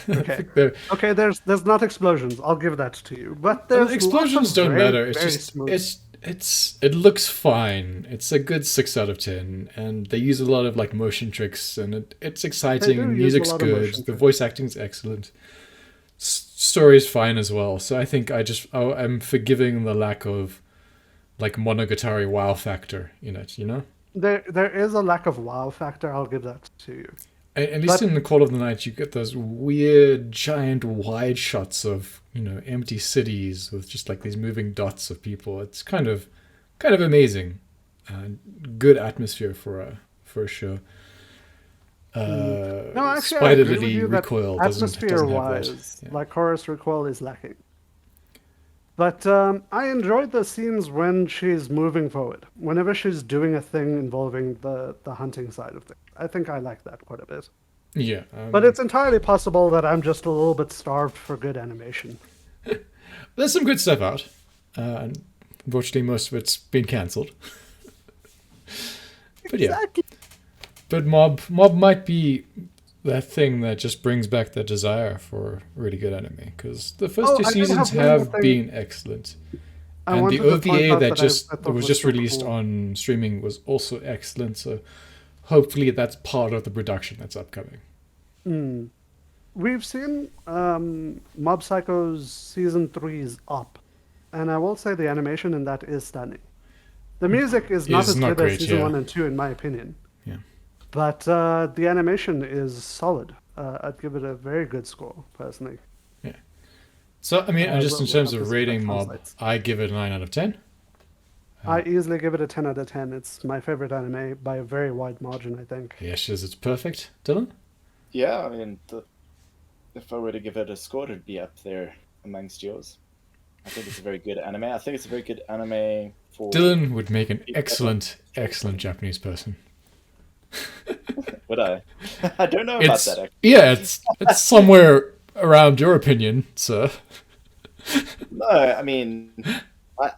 [SPEAKER 2] Okay.
[SPEAKER 1] They're-
[SPEAKER 2] Okay, there's not explosions. I'll give that to you. But
[SPEAKER 1] Well,
[SPEAKER 2] there's
[SPEAKER 1] explosions
[SPEAKER 2] lots of
[SPEAKER 1] don't
[SPEAKER 2] very,
[SPEAKER 1] matter. It's
[SPEAKER 2] very
[SPEAKER 1] just
[SPEAKER 2] smooth.
[SPEAKER 1] it looks fine. It's a good 6 out of 10, and they use a lot of like motion tricks, and it's exciting.
[SPEAKER 2] do
[SPEAKER 1] And
[SPEAKER 2] use a
[SPEAKER 1] music's
[SPEAKER 2] lot of
[SPEAKER 1] good.
[SPEAKER 2] motion
[SPEAKER 1] The
[SPEAKER 2] tricks.
[SPEAKER 1] voice acting's excellent. Story's fine as well. So I think I'm forgiving the lack of like Monogatari wow factor in it. You know.
[SPEAKER 2] There is a lack of wow factor. I'll give that to you.
[SPEAKER 1] At least
[SPEAKER 2] But-
[SPEAKER 1] in the Call of the Night, you get those weird, giant, wide shots of empty cities with just like these moving dots of people. It's kind of amazing, good atmosphere for a show.
[SPEAKER 2] No, actually, I
[SPEAKER 1] Spider
[SPEAKER 2] agree with
[SPEAKER 1] Lily
[SPEAKER 2] you that
[SPEAKER 1] Recoil doesn't have that.
[SPEAKER 2] atmosphere-wise,
[SPEAKER 1] Yeah.
[SPEAKER 2] Lycoris Recoil is lacking. But I enjoyed the scenes when she's moving forward. Whenever she's doing a thing involving the hunting side of things. I think I like that quite a bit.
[SPEAKER 1] Yeah,
[SPEAKER 2] But it's entirely possible that I'm just a little bit starved for good animation.
[SPEAKER 1] there's some good stuff out, and unfortunately, most of it's been cancelled. But yeah.
[SPEAKER 2] Exactly.
[SPEAKER 1] But Mob might be that thing that just brings back the desire for really good anime, because the first
[SPEAKER 2] Oh,
[SPEAKER 1] two
[SPEAKER 2] I did
[SPEAKER 1] seasons
[SPEAKER 2] have one more
[SPEAKER 1] have
[SPEAKER 2] thing.
[SPEAKER 1] been excellent,
[SPEAKER 2] I
[SPEAKER 1] and the
[SPEAKER 2] wanted to point
[SPEAKER 1] OVA
[SPEAKER 2] out
[SPEAKER 1] that
[SPEAKER 2] that I thought
[SPEAKER 1] was
[SPEAKER 2] was
[SPEAKER 1] just
[SPEAKER 2] super
[SPEAKER 1] released
[SPEAKER 2] cool.
[SPEAKER 1] on streaming was also excellent. So hopefully that's part of the production that's upcoming.
[SPEAKER 2] We've seen Mob Psycho's season 3's Up, and I will say the animation in that is stunning. The music is not
[SPEAKER 1] Is
[SPEAKER 2] as
[SPEAKER 1] not
[SPEAKER 2] good
[SPEAKER 1] great,
[SPEAKER 2] as season
[SPEAKER 1] yeah.
[SPEAKER 2] 1 and 2, in my opinion.
[SPEAKER 1] Yeah.
[SPEAKER 2] But the animation is solid. I'd give it a very good score, personally.
[SPEAKER 1] So I mean, just in
[SPEAKER 2] we'll
[SPEAKER 1] terms
[SPEAKER 2] have to
[SPEAKER 1] of
[SPEAKER 2] see how it
[SPEAKER 1] rating Mob,
[SPEAKER 2] translates.
[SPEAKER 1] I give it a 9 out of 10.
[SPEAKER 2] I easily give it a 10 out of 10. It's my favorite anime by a very wide margin, I think.
[SPEAKER 1] Yes, it's perfect. Dylan?
[SPEAKER 3] Yeah, I mean, if I were to give it a score, it'd be up there amongst yours. I think it's a very good anime. I think it's a very good anime for.
[SPEAKER 1] Dylan would make an excellent Japanese person.
[SPEAKER 3] Would I? I don't know about
[SPEAKER 1] It's
[SPEAKER 3] that. Actually.
[SPEAKER 1] yeah, it's somewhere around your opinion, sir.
[SPEAKER 3] No, I mean,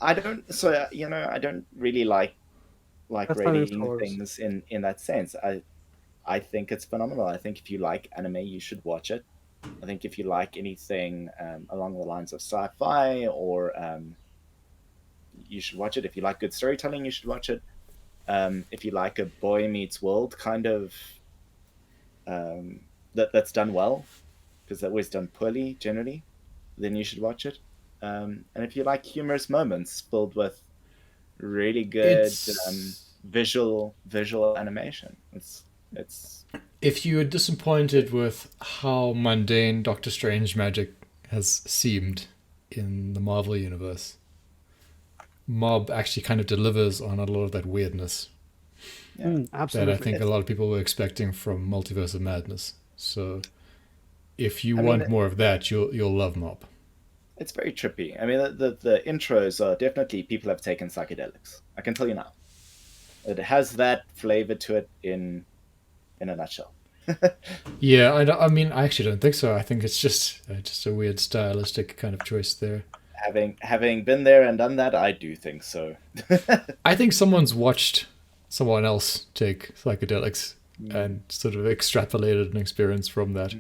[SPEAKER 3] I don't. So I don't really like
[SPEAKER 2] That's how it
[SPEAKER 3] rating
[SPEAKER 2] scores.
[SPEAKER 3] things in that sense. I think it's phenomenal. I think if you like anime, you should watch it. I think if you like anything along the lines of sci-fi, or you should watch it. If you like good storytelling, you should watch it. If you like a boy meets world kind of that's done well, because they're always done poorly generally, then you should watch it. And if you like humorous moments filled with really good
[SPEAKER 1] It's-
[SPEAKER 3] visual animation, it's
[SPEAKER 1] If you were disappointed with how mundane Doctor Strange magic has seemed in the Marvel universe, Mob actually kind of delivers on a lot of that weirdness that
[SPEAKER 2] Absolutely.
[SPEAKER 1] I think a lot of people were expecting from Multiverse of Madness. So if you
[SPEAKER 3] I mean,
[SPEAKER 1] want more of that, you'll love Mob.
[SPEAKER 3] it's very trippy. I mean, the intros are definitely people have taken psychedelics. I can tell you now. It has that flavor to it in a nutshell.
[SPEAKER 1] Yeah, I mean, I actually don't think so. I think it's just a weird stylistic kind of choice there.
[SPEAKER 3] Having been there and done that, I do think so.
[SPEAKER 1] I think someone's watched someone else take psychedelics and sort of extrapolated an experience from that.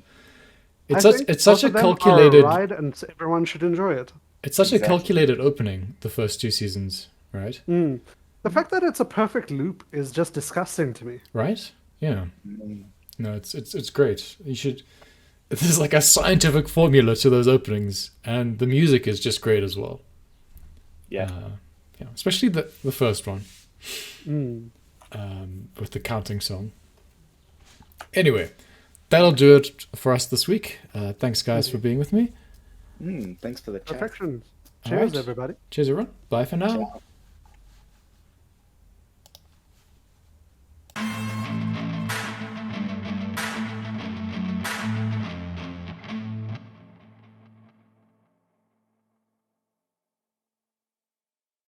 [SPEAKER 2] I think
[SPEAKER 1] It's such
[SPEAKER 2] both
[SPEAKER 1] a
[SPEAKER 2] of them are
[SPEAKER 1] calculated
[SPEAKER 2] ride, and everyone should enjoy it.
[SPEAKER 1] it's such
[SPEAKER 3] Exactly.
[SPEAKER 1] a calculated opening, the first two seasons, right?
[SPEAKER 2] The fact that it's a perfect loop is just disgusting to me.
[SPEAKER 1] Right? Yeah. No, it's great. You should. There's like a scientific formula to those openings, and the music is just great as well.
[SPEAKER 3] Yeah.
[SPEAKER 1] Yeah, especially the first one, with the counting song. Anyway, that'll do it for us this week. Thanks, guys, for being with me.
[SPEAKER 3] Thanks for the chat.
[SPEAKER 2] Perfection.
[SPEAKER 1] All
[SPEAKER 2] Cheers,
[SPEAKER 1] right.
[SPEAKER 2] everybody.
[SPEAKER 1] Cheers, everyone. Bye for now.
[SPEAKER 3] Ciao.